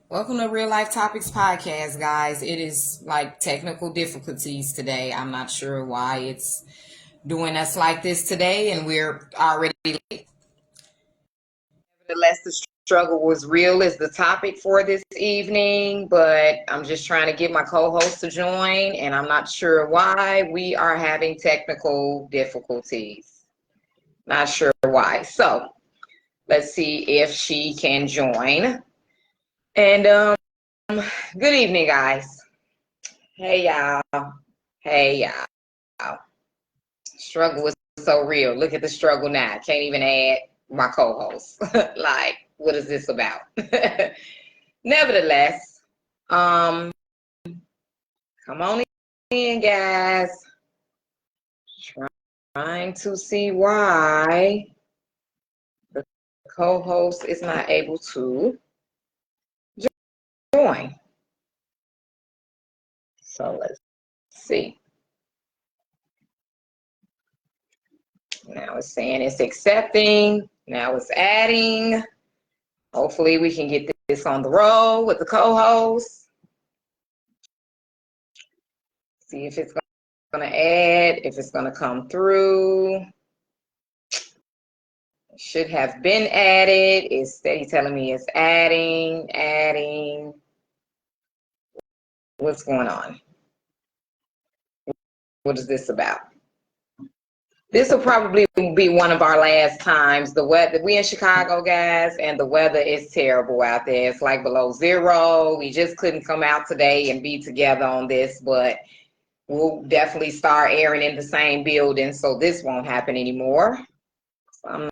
Welcome to Real Life Topics Podcast, guys. It is like technical difficulties today. I'm not sure why it's doing us like this today, and we're already late. Nevertheless, the struggle was real is the topic for this evening, but I'm just trying to get my co-host to join, and I'm not sure why we are having technical difficulties. Not sure why. So let's see if she can join. And good evening, guys. Hey y'all. Hey y'all. Struggle was so real. Look at the struggle now. Can't even add my co-host. Like, what is this about? Nevertheless, um, come on in, guys. Trying to see why the co-host is not able to join. So let's see. Now it's saying it's accepting. Now it's adding. Hopefully we can get this on the roll with the co-host. See if it's going to add, if it's going to come through. It should have been added. It's steady telling me it's adding. What's going on? What is this about? This will probably be one of our last times. The weather, we in Chicago, guys, and the weather is terrible out there. It's like below zero. We just couldn't come out today and be together on this, but we'll definitely start airing in the same building, so this won't happen anymore. So I'm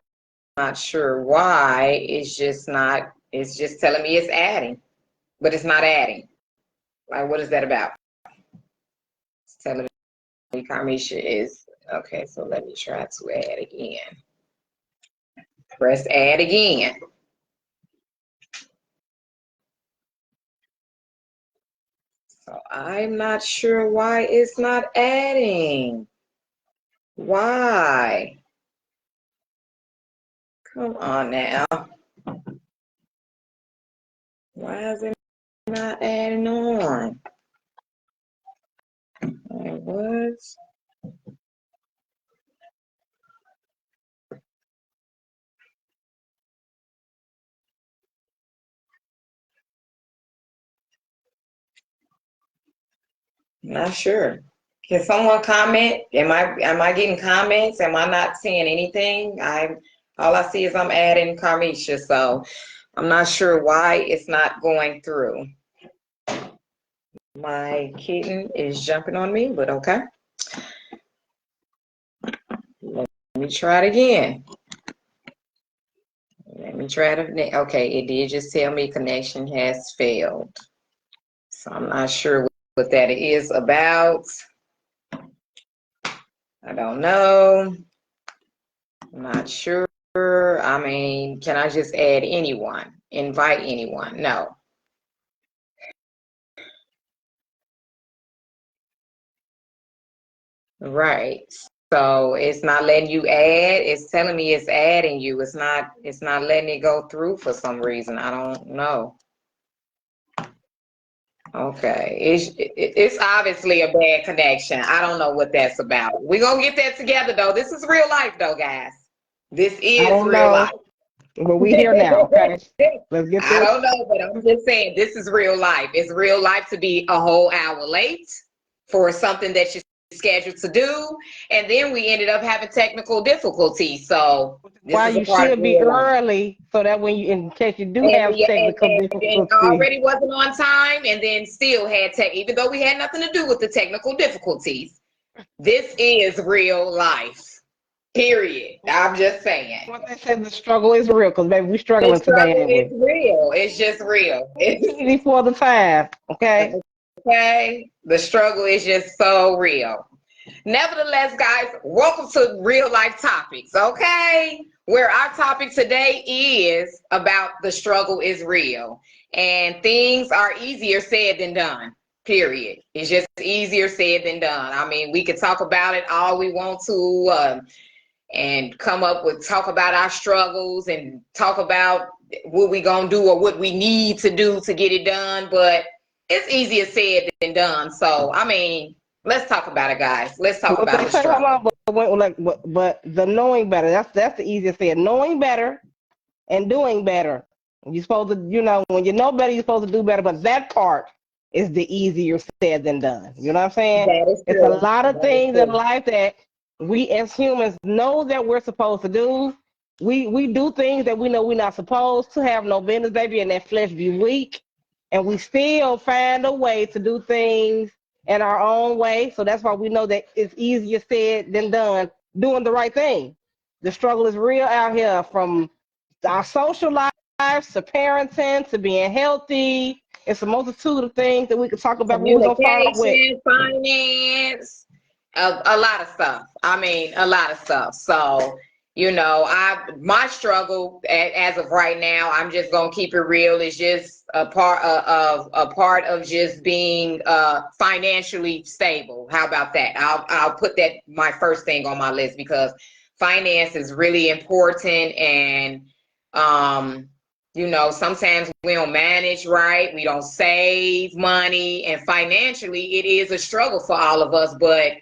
not sure why. It's just telling me it's adding, but it's not adding. Like, what is that about? It's telling me Carmisha is, okay, so let me try to add again. Press add again. So I'm not sure why it's not adding. Why? Come on now. Why is it not adding on? It was. Not sure. Can someone comment? Am I getting comments? Am I not seeing anything? All I see is I'm adding Carmisha, so I'm not sure why it's not going through. My kitten is jumping on me, but okay. Let me try it again. Let me try it. Okay, it did just tell me connection has failed. So I'm not sure what that is about. I don't know. I'm not sure. I mean, can I just add anyone? Invite anyone? No. Right. So it's not letting you add. It's telling me it's adding you. It's not letting it go through for some reason. I don't know. Okay. It's obviously a bad connection. I don't know what that's about. We're gonna get that together though. This is real life though, guys. This I is don't real know, life. but we here now. Okay, let's get I this. don't know, but I'm just saying this is real life. It's real life to be a whole hour late for something that you're scheduled to do, and then we ended up having technical difficulties. So this Why is a you part of should be real life. early so that when you, in case you do And, have we, technical and difficulty, already wasn't on time, and then still had tech, even though we had nothing to do with the technical difficulties. This is real life. Period. I'm just saying. what they say, the struggle is real. Because baby, we The struggling today, struggle ain't is we? real. It's just real. Before the time, okay. Okay. The struggle is just so real. Nevertheless, guys, welcome to Real Life Topics, okay? Where our topic today is about the struggle is real. And things are easier said than done, period. It's just easier said than done. I mean, we could talk about it all we want to and talk about our struggles and talk about what we gonna do or what we need to do to get it done, but it's easier said than done. So I mean, let's talk about it, guys. Let's talk What about they the say, hold struggle. on, but the knowing better. That's the easiest thing. Knowing better and doing better. You're supposed to, when you know better, you're supposed to do better. But that part is the easier said than done. You know what I'm saying? That is It's a true. lot of That is things in true. life that we as humans know that we're supposed to do. We do things that we know we're not supposed to have no business, baby, and that flesh be weak. And we still find a way to do things in our own way. So that's why we know that it's easier said than done, doing the right thing. The struggle is real out here, from our social lives to parenting to being healthy. It's a multitude of things that we could talk about. What we're going to start off with. Communication, finance, a lot of stuff. I mean, a lot of stuff. So, my struggle as of right now, I'm just gonna keep it real. Is just a part of just being financially stable. How about that? I'll put that my first thing on my list, because finance is really important. And sometimes we don't manage right, we don't save money, and financially it is a struggle for all of us. But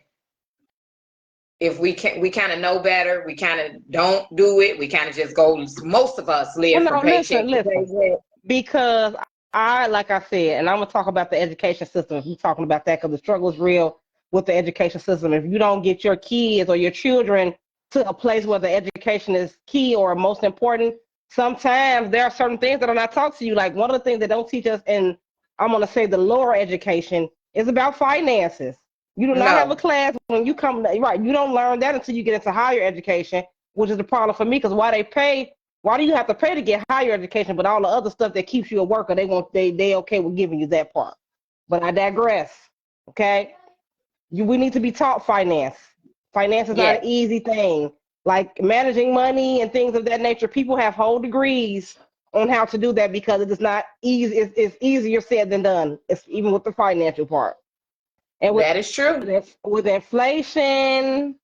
if we kind of know better, we kind of don't do it. We kind of just go, most of us live Well, from no, paycheck to listen. paycheck. Because like I said, and I'm going to talk about the education system. If you're talking about that, because the struggle is real with the education system. If you don't get your kids or your children to a place where the education is key or most important, sometimes there are certain things that are not taught to you. Like, one of the things that don't teach us in, I'm going to say, the lower education is about finances. You do not have a No, class when you come, right? You don't learn that until you get into higher education, which is the problem for me. Because why do you have to pay to get higher education, but all the other stuff that keeps you a worker, they okay with giving you that part? But I digress. Okay, we need to be taught finance. Finance is not an yes, easy thing. Like managing money and things of that nature, people have whole degrees on how to do that, because it is not easy. It's easier said than done. It's even with the financial part. And that is true. with inflation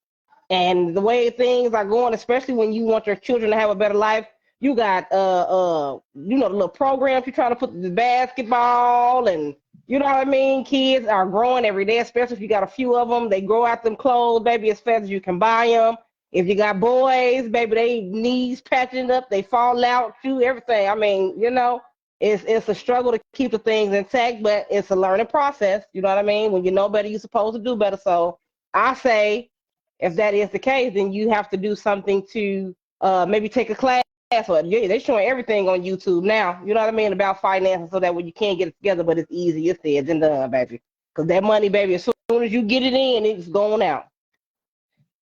and the way things are going, especially when you want your children to have a better life, you got the little programs you're trying to put the basketball, and you know what I mean. Kids are growing every day, especially if you got a few of them. They grow out them clothes, baby, as fast as you can buy them. If you got boys, baby, they knees patching up, they fall out, shoe, everything. I mean, it's a struggle to keep the things intact, but it's a learning process. You know what I mean? When you know better, you're supposed to do better. So I say, if that is the case, then you have to do something to maybe take a class. Or they're showing everything on YouTube now. You know what I mean, about finances, so that when you can't get it together, but it's easier said than done, baby. Because that money, baby, as soon as you get it in, it's going out.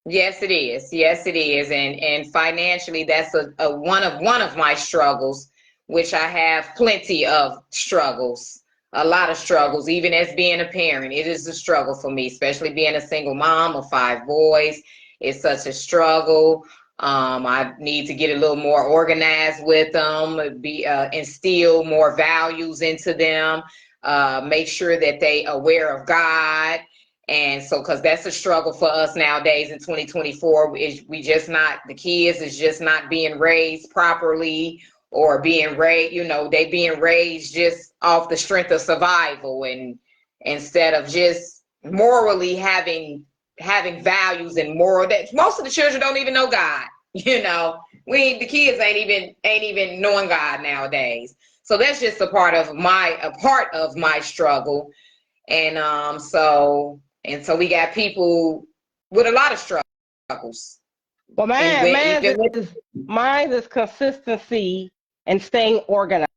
Yes, it is. Yes, it is. And financially, that's a one of my struggles, which I have plenty of struggles, a lot of struggles. Even as being a parent, it is a struggle for me, especially being a single mom of 5 boys. It's such a struggle. I need to get a little more organized with them, instill more values into them, make sure that they aware of God. And so, because that's a struggle for us nowadays in 2024, is we just not, the kids is just not being raised properly, or being raised, they being raised just off the strength of survival, and instead of just morally having values and moral, that most of the children don't even know God. The kids ain't even knowing God nowadays. So that's just a part of my struggle. And so we got people with a lot of struggles. Well, And man, when even with mine is consistency and staying organized,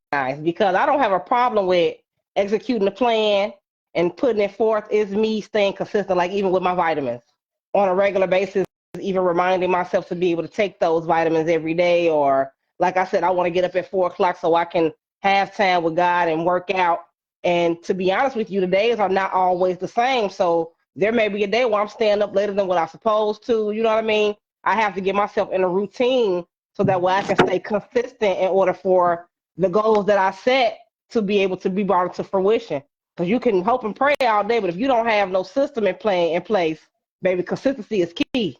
because I don't have a problem with executing the plan and putting it forth. Is me staying consistent, like even with my vitamins on a regular basis, even reminding myself to be able to take those vitamins every day. Or, like I said, I want to get up at 4 o'clock so I can have time with God and work out. And to be honest with you, the days are not always the same. So there may be a day where I'm staying up later than what I'm supposed to. You know what I mean? I have to get myself in a routine so that way I can stay consistent in order for the goals that I set to be able to be brought into fruition. Because you can hope and pray all day, but if you don't have no system in place, baby, consistency is key.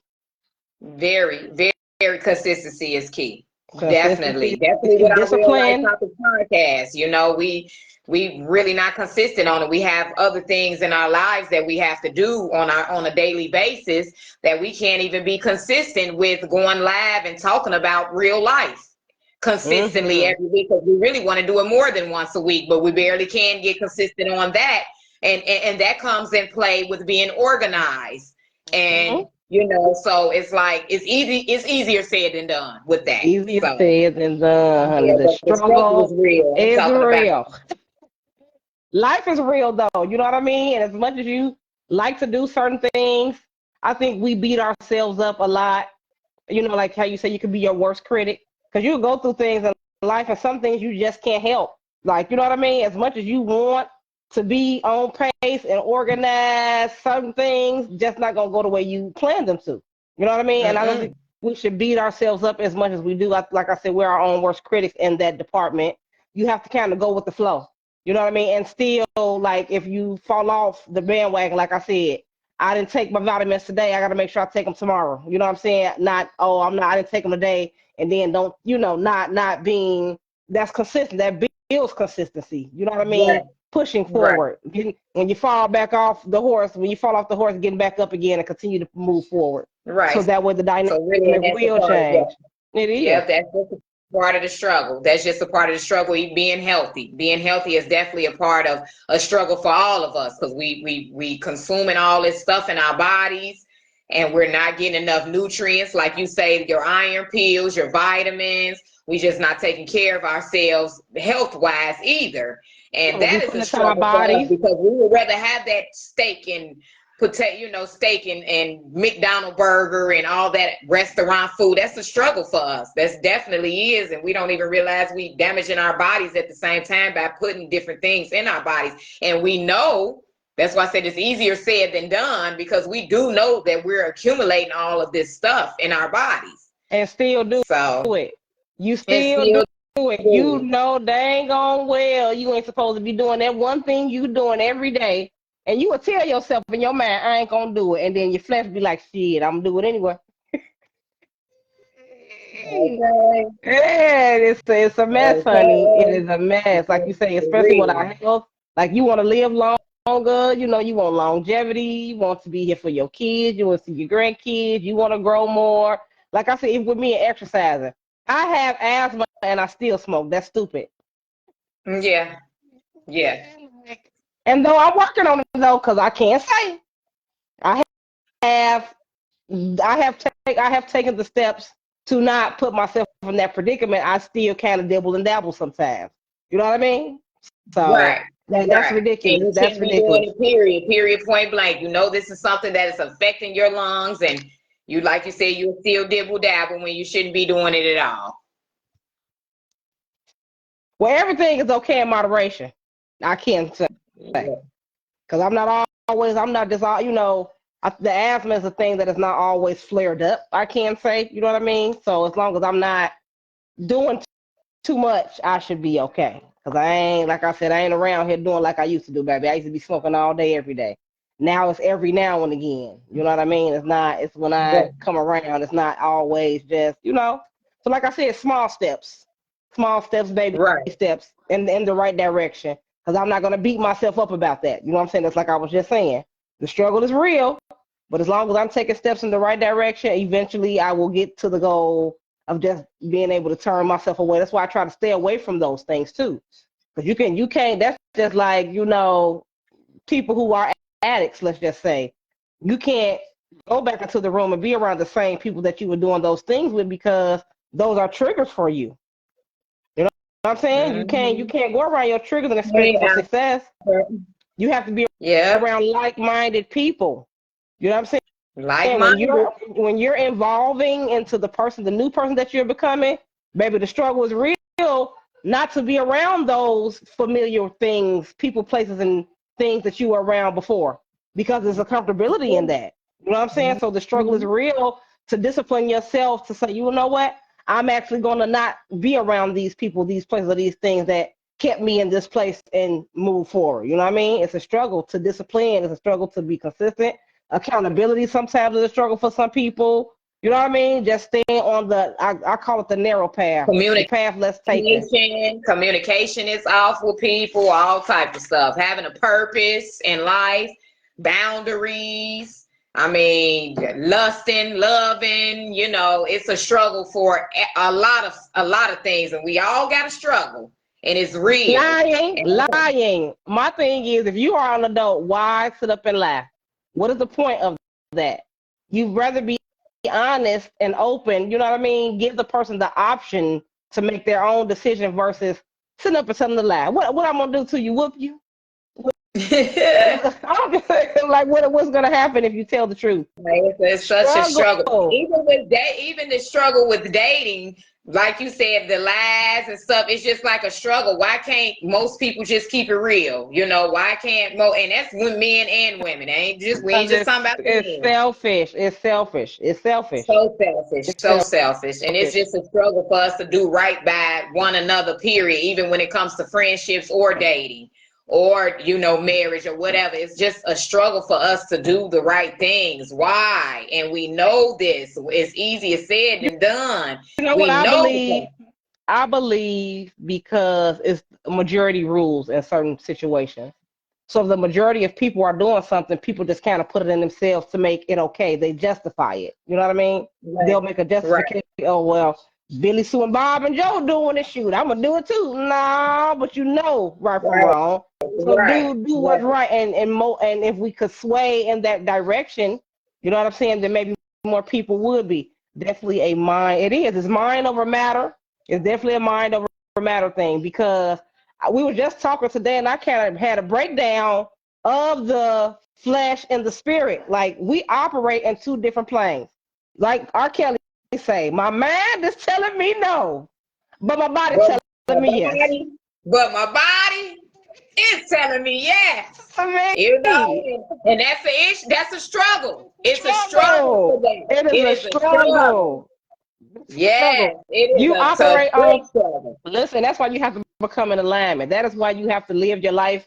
very, very, very consistency is key. Consistency Definitely with our real life discipline. topic podcast. You know, we really not consistent on it. We have other things in our lives that we have to do on a daily basis that we can't even be consistent with going live and talking about real life consistently Mm-hmm. every week, because we really want to do it more than once a week, but we barely can get consistent on that. And that comes in play with being organized. Mm-hmm. And you know, so it's like it's easier said than done with that. Easier So said than done, honey. yeah, The but the struggle is struggle real. I'm is talking about. real. Life is real though, you know what I mean? And as much as you like to do certain things, I think we beat ourselves up a lot. You know, like how you say you could be your worst critic. Because you go through things in life and some things you just can't help. Like, you know what I mean? As much as you want to be on pace and organize, certain things just not gonna go the way you planned them to. You know what I mean? And I don't think Mm-mm. we should beat ourselves up as much as we do. Like I said, we're our own worst critics in that department. You have to kind of go with the flow. You know what I mean? And still, like, if you fall off the bandwagon, like I said, I didn't take my vitamins today. I got to make sure I take them tomorrow. You know what I'm saying? Not, oh, I'm not, I didn't take them today. And then don't, not being, that's consistent. That builds consistency. You know what I Right, mean? Pushing right, forward. When you fall back off the horse, when you fall off the horse, getting back up again and continue to move forward. So right. that way the dynamic So really, and that's a will part of change. that. It is. Yep, that's just a part of the struggle. That's just a part of the struggle. Being healthy, being healthy is definitely a part of a struggle for all of us, because we consuming all this stuff in our bodies, and we're not getting enough nutrients, like you say, your iron pills, your vitamins. We just not taking care of ourselves health wise either, and We that is put a it to our struggle for us, bodies. because we would rather have that steak and potato, steak and McDonald's burger and all that restaurant food. That's a struggle for us. That's definitely is. And we don't even realize we damaging our bodies at the same time by putting different things in our bodies. And we know, that's why I said it's easier said than done, because we do know that we're accumulating all of this stuff in our bodies. And still do So, it. You and still do still it. You do. know dang on well you ain't supposed to be doing that one thing you doing every day. And you will tell yourself in your mind, I ain't gonna do it. And then your flesh be like, shit, I'm gonna do it anyway. Okay. Yeah, it's a mess, honey. It Okay. is a mess. Like you say, For especially with our real. health. Like you want to live longer, you want longevity, you want to be here for your kids, you want to see your grandkids, you want to grow more. Like I said, even with me and exercising, I have asthma and I still smoke. That's stupid. Yeah. Yeah. And though I'm working on it though, because I can't say I have I have taken the steps to not put myself in that predicament. I still kind of dibble and dabble sometimes. You know what I mean? Right, So that's right. And ridiculous. you That's can't be doing ridiculous. it, period, point blank. You know this is something that is affecting your lungs, and you, like you said, you still dibble dabble when you shouldn't be doing it at all. Well, everything is okay in moderation. I can't say Yeah. because I'm not always. I'm not just all. The asthma is a thing that is not always flared up. I can't say. You know what I mean? So as long as I'm not doing too much, I should be okay. Cause I ain't, like I said, I ain't around here doing like I used to do, baby. I used to be smoking all day, every day. Now it's every now and again. You know what I mean? It's not. It's when I come around. It's not always just. So like I said, small steps, baby Right, steps, in the right direction. Cause I'm not gonna beat myself up about that. You know what I'm saying? It's like I was just saying. The struggle is real, but as long as I'm taking steps in the right direction, eventually I will get to the goal of just being able to turn myself away. That's why I try to stay away from those things too. Because you can't, that's just like, people who are addicts, let's just say. You can't go back into the room and be around the same people that you were doing those things with because those are triggers for you. You know what I'm saying? You hmm can't go around your triggers and expect for yeah. success. You have to be Yep. around like-minded people. You know what I'm saying? Like And when minded. you're involving into the new person that you're becoming, baby, the struggle is real. Not to be around those familiar things, people, places, and things that you were around before, because there's a comfortability in that. You know what I'm saying? So the struggle is Mhm. real to discipline yourself to say, you know what? I'm actually going to not be around these people, these places, or these things that kept me in this place and move forward. You know what I mean? It's a struggle to discipline. It's a struggle to be consistent. Accountability sometimes is a struggle for some people. You know what I mean? Just staying on the, I call it the narrow path, the path less taken. Communication is off with people, all type of stuff. Having a purpose in life, boundaries. I mean, lusting, loving. You know, it's a struggle for a lot of things, and we all got to struggle, and it's real. Lying. My thing is, if you are an adult, why sit up and lie? What is the point of that? You'd rather be honest and open, you know what I mean? Give the person the option to make their own decision versus sitting up and telling the lie. What I'm gonna do to you? Whoop you? I'm just like, what's gonna happen if you tell the truth? It's such a struggle. Even the struggle with dating, like you said, the lies and stuff, it's just like a struggle. Why can't most people just keep it real? You know, why can't and that's when men and women. We ain't just talking about it's selfish. It's selfish. It's selfish. So selfish. So selfish. And it's just a struggle for us to do right by one another, period, even when it comes to friendships or dating, or, you know, marriage or whatever. It's just a struggle for us to do the right things. Why? And we know this. It's easier said than done. You know what I believe? I believe because it's majority rules in certain situations. So if the majority of people are doing something, people just kind of put it in themselves to make it okay. They justify it. You know what I mean? Right. They'll make a justification. Right. Oh, well, Billy, Sue, and Bob and Joe doing this shoot. I'm going to do it too. Nah, but you know right from wrong. So do what's right. And if we could sway in that direction, you know what I'm saying, then maybe more people would be. Definitely a mind. It is. It's mind over matter. It's definitely a mind over matter thing, because we were just talking today and I kind of had a breakdown of the flesh and the spirit. Like, we operate in two different planes. Like R. Kelly say, my mind is telling me no, but my body telling me yes. But my body is telling me yes. You know, and that's the issue. That's a struggle. It's a struggle. It is a struggle. Yeah, you operate on. Listen, that's why you have to become an alignment. That is why you have to live your life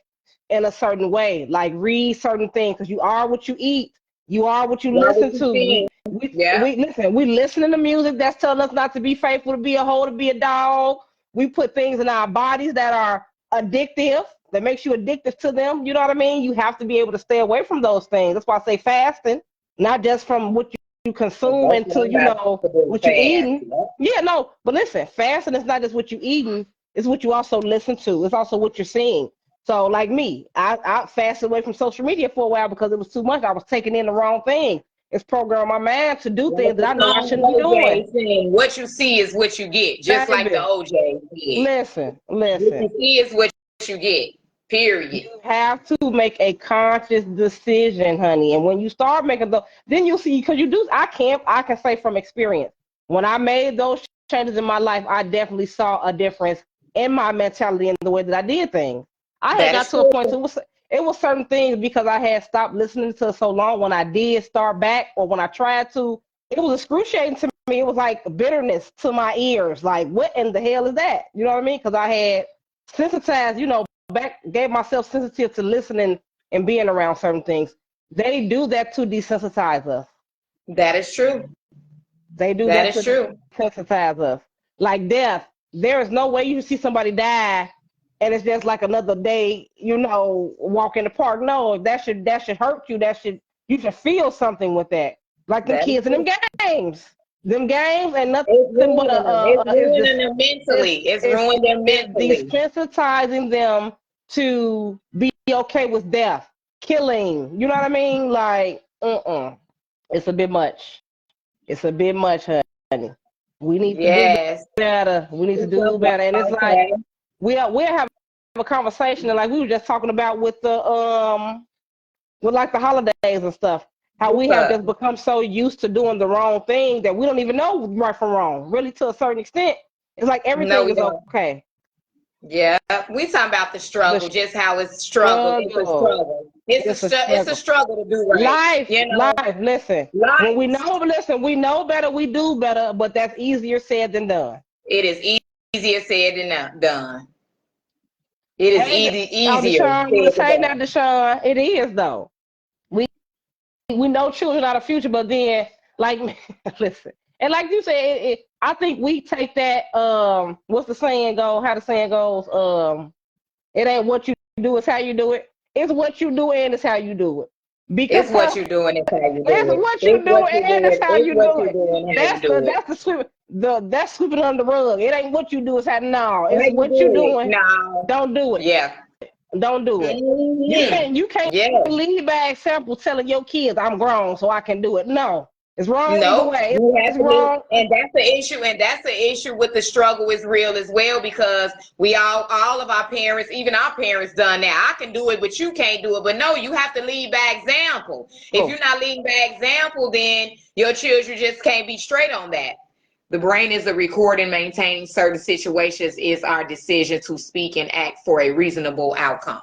in a certain way. Like, read certain things, because you are what you eat. You are what you listen to. We listen to music that's telling us not to be faithful, to be a hoe, to be a dog. We put things in our bodies that are addictive, that makes you addicted to them. You know what I mean? You have to be able to stay away from those things. That's why I say fasting, not just from what you consume until you know what you're eating. Yeah, no, but listen, fasting is not just what you're eating, it's what you also listen to. It's also what you're seeing. So like me, I fasted away from social media for a while because it was too much. I was taking in the wrong thing. It's programmed my mind to do things that I know I shouldn't be doing. What you see is what you get, just like the OJ did. Listen. What you see is what you get. Period. You have to make a conscious decision, honey. And when you start making then you'll see, because you do. I can say from experience, when I made those changes in my life, I definitely saw a difference in my mentality and the way that I did things. I had got to a point it was certain things, because I had stopped listening to it so long. When I did start back, or when I tried to, it was excruciating to me. It was like bitterness to my ears. Like, what in the hell is that? You know what I mean? Because I had sensitized, gave myself sensitive to listening and being around certain things. They do that to desensitize us. That is true. They do that to desensitize us. Like death. There is no way you see somebody die and it's just like another day, walk in the park. No, that should hurt you. You should feel something with that. Like them kids in them games. Them games and nothing but it's ruining them mentally. It's ruining them mentally. Desensitizing them to be okay with death, killing. You know what I mean? Like, it's a bit much. It's a bit much, honey. We need to do better. We need to do better. And it's like we'll have a conversation, and like we were just talking about with the with like the holidays and stuff. How we have just become so used to doing the wrong thing that we don't even know right from wrong. Really, to a certain extent, it's like everything is okay. Yeah, we talking about the struggle, just how it's struggle. It's a struggle. It's a struggle to do right. Life. Listen, when we know better, we do better. But that's easier said than done. It is easier said than done. It is easier. Deshaun, it is though. We know children are the future, but then Like, listen, and like you said, I think we take that. What's the saying go? How the saying goes? It ain't what you do, it's how you do it. It's what you do and it's how you do it. Because It's what you're doing and how you it's do it. what you It's do what you're and doing. it's how It's you what do you're it. doing and how you do it. That's sweeping under the rug. It ain't what you do, it's how no. How It's you what you do it? doing. No. Don't do it. Yeah. Don't do it. Mm-hmm. You can't Yeah. lead by example telling your kids I'm grown so I can do it. No. It's wrong either No, way. you have It's to leave, wrong. and that's the issue. And that's the issue with the struggle is real as well, because we all of our parents, even our parents, done that. I can do it, but you can't do it. But no, you have to lead by example. If you're not leading by example, then your children just can't be straight on that. The brain is a record, and maintaining certain situations is our decision to speak and act for a reasonable outcome.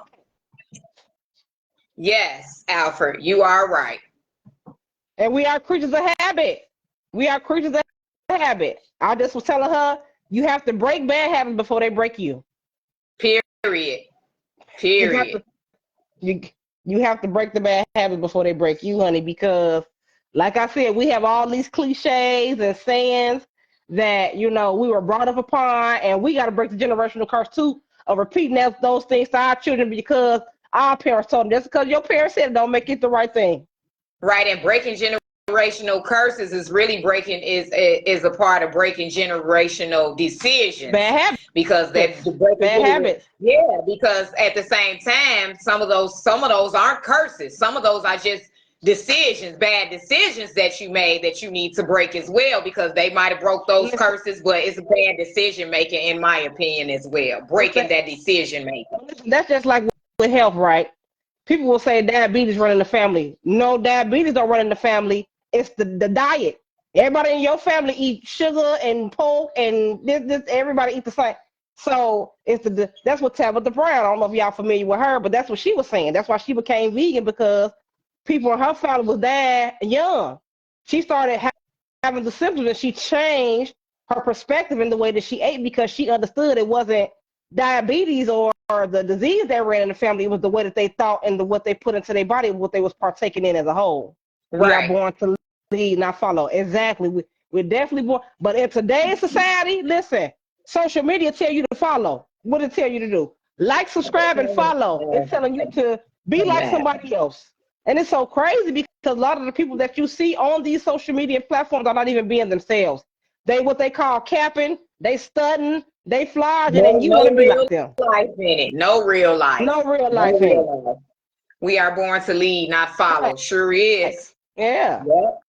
Yes, Alfred, you are right. And we are creatures of habit. We are creatures of habit. I just was telling her, you have to break bad habits before they break you. Period. You have Period. to, you, you have to break the bad habits before they break you, honey, because like I said, we have all these cliches and sayings that, we were brought up upon, and we got to break the generational curse too of repeating those things to our children because our parents told them. Just because your parents said it don't make it the right thing. Right, and breaking generational curses is really breaking is a part of breaking generational decisions. Bad habits. Because that bad habits. Yeah, because at the same time, some of those aren't curses. Some of those are just decisions, bad decisions that you made that you need to break as well, because they might have broke those curses, but it's a bad decision making, in my opinion, as well. Breaking that decision making. That's just like with health, right? People will say diabetes running the family. No, diabetes don't run in the family. It's the diet. Everybody in your family eat sugar and pork and this everybody eat the same. So it's that's what Tabitha Brown, I don't know if y'all familiar with her, but that's what she was saying. That's why she became vegan, because people in her family was dying young. She started having the symptoms, and she changed her perspective in the way that she ate, because she understood it wasn't diabetes or the disease that ran in the family. It was the way that they thought and what they put into their body, what they was partaking in as a whole. Right. We are born to lead, not follow. Exactly. We're definitely born. But in today's society, listen, social media tell you to follow. What it tell you to do? Like, subscribe, and follow. It's telling you to be like somebody else. And it's so crazy because a lot of the people that you see on these social media platforms are not even being themselves. They what they call capping, they studying, they flogging, and you want to be like them. Life in it. No real life. No real life in it. We are born to lead, not follow. Right. Sure is. Yeah. Yep.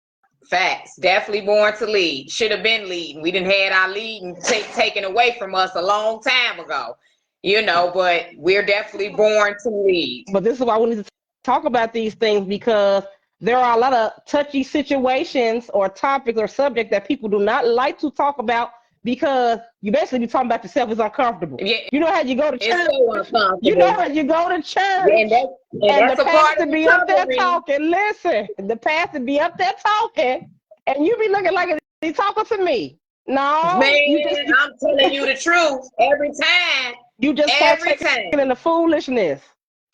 Facts. Definitely born to lead. Should have been leading. We didn't had our leading taken away from us a long time ago. But we're definitely born to lead. But this is why we need to talk about these things, because there are a lot of touchy situations or topics or subjects that people do not like to talk about, because you basically be talking about yourself is uncomfortable. Yeah. You know how you go to church? It's so uncomfortable. You know how you go to church? And that's the pastor be up there talking. Listen, the pastor be up there talking, and you be looking like he's talking to me. No, man, I'm telling you the truth every time. You just partaking in the foolishness.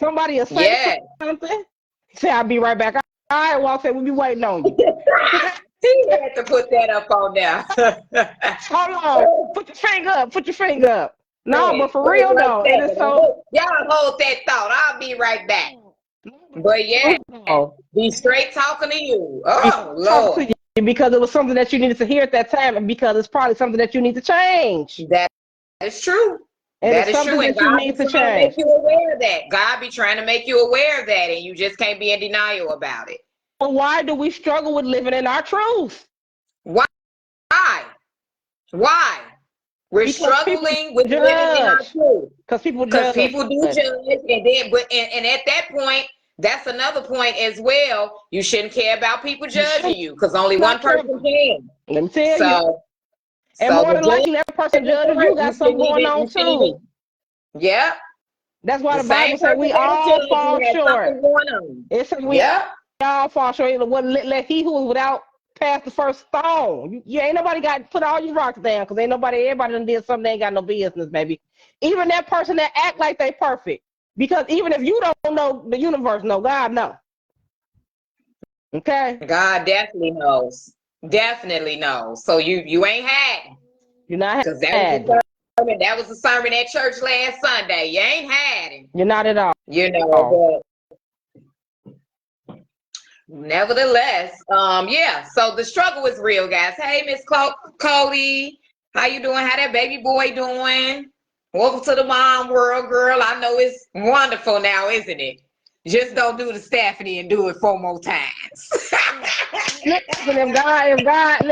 Somebody will say something. Say, I'll be right back. All right, Walter, we'll be waiting on you. He had to put that up on there. Hold on. Put your finger up. Put your finger up. No, but for real, though. It is so... Y'all hold that thought. I'll be right back. But yeah, be straight talking to you. Oh, Lord. Because it was something that you needed to hear at that time, and because it's probably something that you need to change. That is true. That is true, and God be trying to make you aware of that. God be trying to make you aware of that, and you just can't be in denial about it. Well, why do we struggle with living in our truth? Why? We're struggling with living in our truth. Because people do judge, and at that point, that's another point as well. You shouldn't care about people judging you, because only one person can. Let me tell you. And more than likely, that person judging you got something going on too. Yeah. That's why the Bible says we all fall short. It says we all fall short. Let he who is without pass the first stone. You ain't nobody got to put all your rocks down, because everybody done did something they ain't got no business, baby. Even that person that act like they perfect. Because even if you don't know, the universe know, God know. Okay? God definitely knows. Definitely no. So you ain't had it. You're not Because that was had. the sermon. That was the sermon at church last Sunday. You ain't had it. You're not at all. You know, but nevertheless, yeah. So the struggle is real, guys. Hey, Miss Cody, how you doing? How that baby boy doing? Welcome to the mom world, girl. I know it's wonderful now, isn't it? Just don't do the Stephanie and do it 4 more times. Listen, if God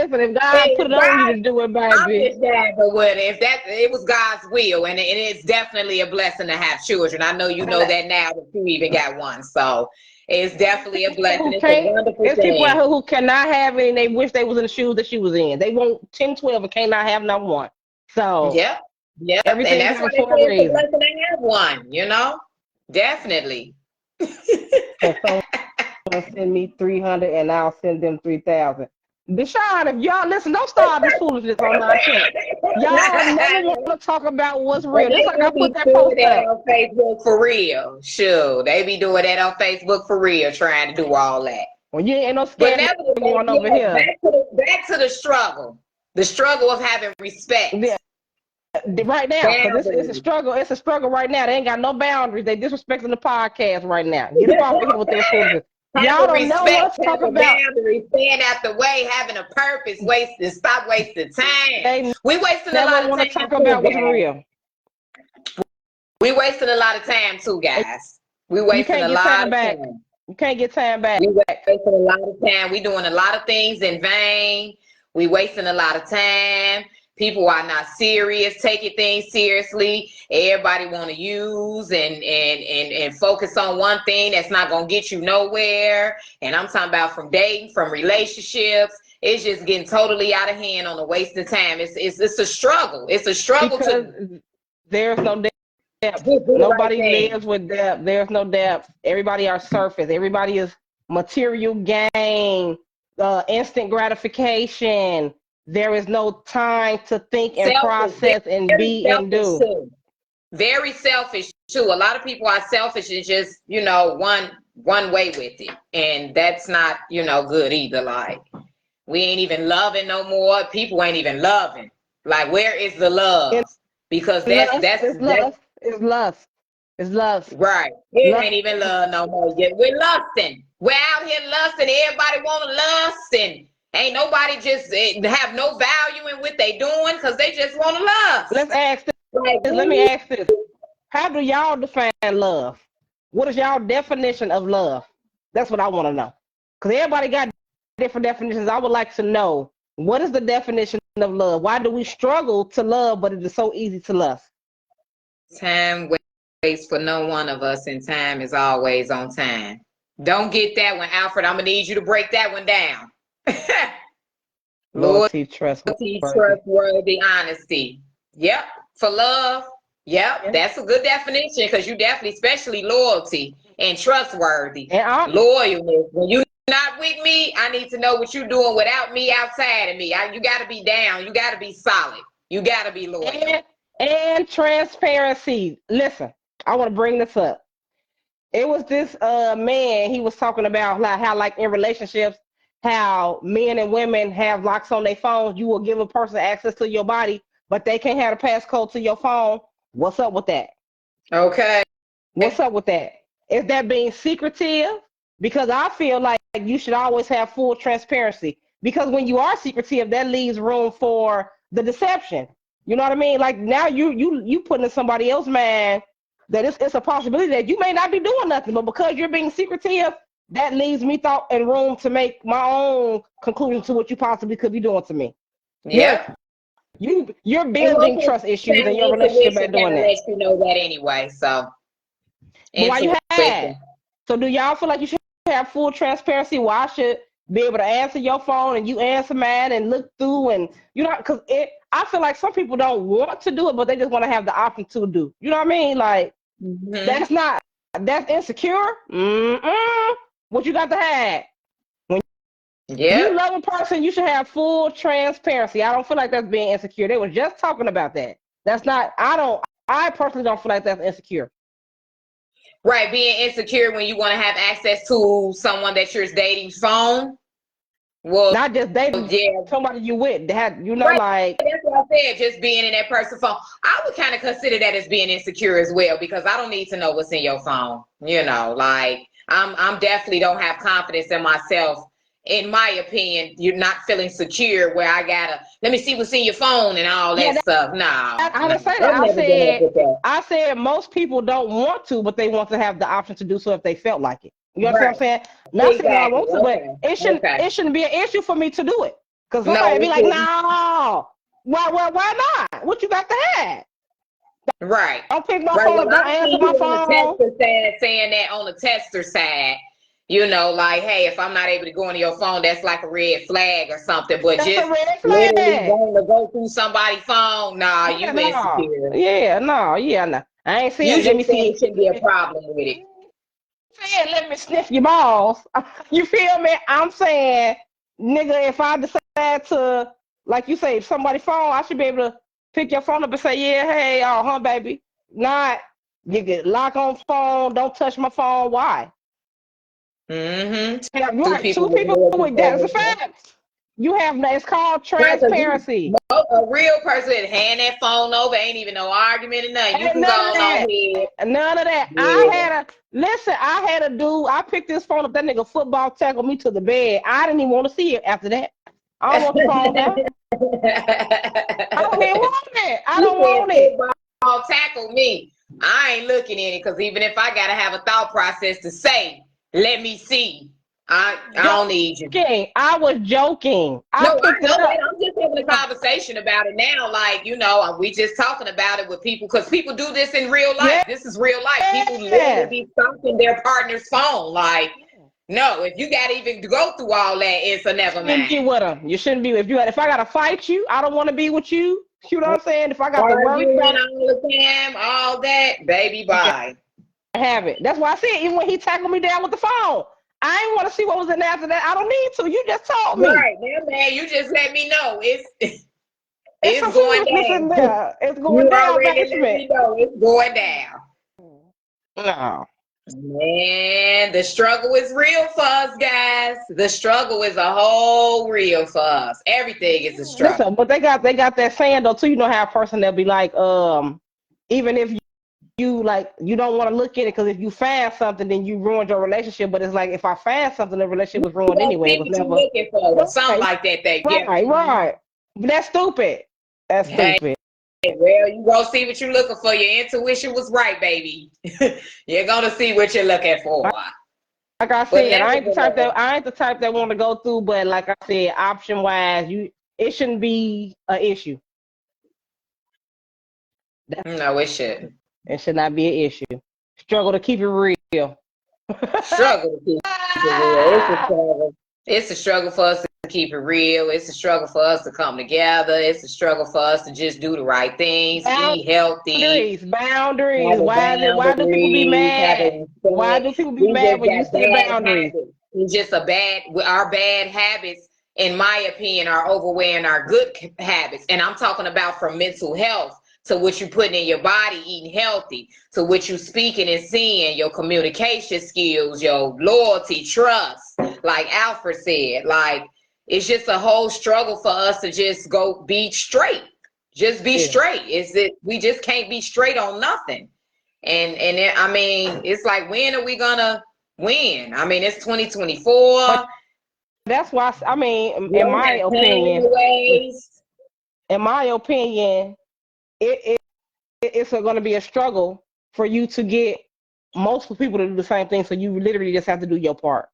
put it on you to do it, I'm baby. just glad, but what if that it was God's will, and it's definitely a blessing to have children. I know you know that now that you even got one, so it's definitely a blessing. It's a wonderful There's people out thing. here who cannot have it, and they wish they was in the shoes that she was in. They want 10, 12, and cannot have not one. So Yep, yep, and everything that's why happens they say for a it's a reason. blessing to have one. You know, definitely. So someone send me 300, and I'll send them 3,000. Deshaun, if y'all listen, don't start this foolishness on our chat. Y'all never want to talk about what's But real. Just they like I do put be that doing post that up. on Facebook for real. Sure, they be doing that on Facebook for real, trying to do all that. Well, you ain't no But scam nevertheless, going over yes, here. back to the struggle. The struggle of having respect. Yeah, right now, because it's a Boundaries. struggle. It's a struggle right now. They ain't got no boundaries. They disrespecting the podcast right now. Get up off of here with their foolishness. Y'all Having don't never respect, want to talk having about. boundaries, staying out the way, having a purpose, stop wasting time. They We wasting a never lot of want to time talk too, about what's guys. real. We wasting a lot of time too, guys. We You wasting can't a get lot time of back. time. You can't get time back. We wasting a lot of time. We doing a lot of things in vain. We wasting a lot of time. People are not serious, taking things seriously. Everybody want to use and focus on one thing that's not gonna get you nowhere. And I'm talking about from dating, from relationships. It's just getting totally out of hand on a waste of time. It's a struggle. It's a struggle Because to there's no depth. just do the right Nobody thing. lives with depth. There's no depth. Everybody are surface. Everybody is material gain, instant gratification. There is no time to think and Selfish, process and very be and selfish do. too. Very selfish too. A lot of people are selfish and just, one way with it. And that's not, good either. Like we ain't even loving no more. People ain't even loving. Like where is the love? It's Because lust. It's that's lust. It's lust. It's lust. right. It Lust. ain't even love no more yet. We're lusting. We're out here lusting. Everybody want to lust, and ain't nobody just have no value in what they doing because they just want to lust. Let's ask Like, this. Let me ask this. How do y'all define love? What is y'all definition of love? That's what I want to know. Because everybody got different definitions. I would like to know, what is the definition of love? Why do we struggle to love, but it is so easy to lust? time waits for no one of us, and time is always on time. Don't get that one, Alfred. I'm gonna need you to break that one down. Loyalty, Loyalty, trustworthy. trustworthy, honesty. Yep. For love. Yep. Yeah. That's a good definition because you definitely, especially loyalty and trustworthy. And honest. Loyalness. When you not with me, I need to know what you're doing without me, outside of me. You got to be down. You got to be solid. You got to be loyal. And transparency. Listen, I want to bring this up. It was this man, he was talking about how like in relationships, how men and women have locks on their phones. You will give a person access to your body, but they can't have a passcode to your phone. What's up with that? Okay. What's up with that? Is that being secretive? Because I feel like you should always have full transparency. Because when you are secretive, that leaves room for the deception. You know what I mean? Like now you putting in somebody else's mind that it's a possibility that you may not be doing nothing, but because you're being secretive, that leaves me thought and room to make my own conclusion to what you possibly could be doing to me. Yep. You're And building most of trust the issues in time, your relationship by intuition doing kind of that. lets you know that anyway. So, But why you had? intuition. So do y'all feel like you should have full transparency where I should be able to answer your phone and you answer mine and look through and because I feel like some people don't want to do it, but they just want to have the option to do. You know what I mean? Like Mm-hmm. that's insecure. What you got to have? When you Yep. love a person, you should have full transparency. I don't feel like that's being insecure. They were just talking about that. That's not. I personally don't feel like that's insecure. Right. Being insecure when you want to have access to someone that you're dating's phone. Well, Not just dating yeah, somebody you with. They had, right. like. That's what I said. Just being in that person's phone, I would kind of consider that as being insecure as well, because I don't need to know what's in your phone. Like I'm definitely don't have confidence in myself. In my opinion, you're not feeling secure where I gotta let me see what's in your phone and all that stuff. No, I didn't say that. I've never been up with that. I said most people don't want to, but they want to have the option to do so if they felt like it. You understand Right. what I'm saying? Not saying I Exactly. want to, but Okay. it shouldn't be an issue for me to do it. Because No, somebody be it like, shouldn't. no, why not? What you got to have? Right. Don't pick my Right. phone Well, up, don't I've answer seen my you on the phone. tester side saying that on the tester side. Like, hey, if I'm not able to go into your phone, that's like a red flag or something. But That's a just red literally flag. going to go through somebody's phone, nah, Yeah, you no. insecure. Yeah, no, yeah, no. I ain't You saying let me just saying see. it shouldn't be a problem with it. Saying let me sniff your balls. You feel me? I'm saying, nigga, if I decide to, like you say, somebody's phone, I should be able to pick your phone up and say, yeah, hey, baby. Not, you get lock on phone, don't touch my phone. Why? Mm-hmm. Yeah, Two right. people Two with people more with that. It's a control. fact. You have that. It's called Right, because transparency. a real person that hand that phone over ain't even no argument or nothing. You Ain't can go none of on that. ahead. None of that. Yeah. I had a dude, I picked this phone up, that nigga football tackled me to the bed. I didn't even want to see it after that. I don't want the phone now. I don't even want it. I You don't said want it. football tackle me. I ain't looking at it because even if I gotta have a thought process to say, let me see. I don't need you. Joking. I was joking. I No, I picked know it that. up. I'm just having a conversation about it now. Like, we just talking about it with people because people do this in real life. Yes. This is real life. People literally be stalking their partner's phone. Like, no, if you got to even go through all that, it's a never You be mind. with them. You shouldn't be. If I gotta fight you, I don't want to be with you. You know what I'm saying? If I got to worry Arguing about it, all the time, all that, baby, you can bye. have it. That's why I said even when he tackled me down with the phone, I ain't want to see what was in there after that. I don't need to. You just told me. Right now, man, you just let me know It's it's some going foolishness down. in there. It's going You down, already let basement. me know it's going down. No. Man, the struggle is real for us, guys. The struggle is a whole real for us. Everything is a Listen, struggle. but they got that saying though too. You know how a person they'll be like, even if you like you don't want to look at it because if you find something then you ruined your relationship. But it's like if I find something, the relationship was You ruined don't anyway. It see was what you're never looking for, something right, like that. Yeah. right, right. But that's stupid. That's Hey, stupid. well, you gonna see what you're looking for. Your intuition was right, baby. You're gonna see what you're looking for. Like I But said, nevertheless, I ain't the type that want to go through. But like I said, option wise, it shouldn't be an issue. no, it shouldn't. It should not be an issue. Struggle to keep it real. Struggle to keep it real. It's a struggle. It's a struggle for us to keep it real. It's a struggle for us to come together. It's a struggle for us to just do the right things, eat healthy, Boundaries. have a Why do people be boundaries, have a mad? Why respect. do people be We mad just when you got set bad boundaries? habits. It's just our bad habits, in my opinion, are overweighing our good habits. And I'm talking about from mental health to what you're putting in your body, eating healthy, to what you're speaking and seeing, your communication skills, your loyalty, trust, like Alfred said. Like, it's just a whole struggle for us to just go be straight. Just be Yeah. straight. Is that we just can't be straight on nothing. I mean, it's like, when are we gonna win? I mean, it's But 2024. that's why I mean, We don't have time to waste. in my opinion, it it's going to be a struggle for you to get multiple people to do the same thing. So you literally just have to do your part.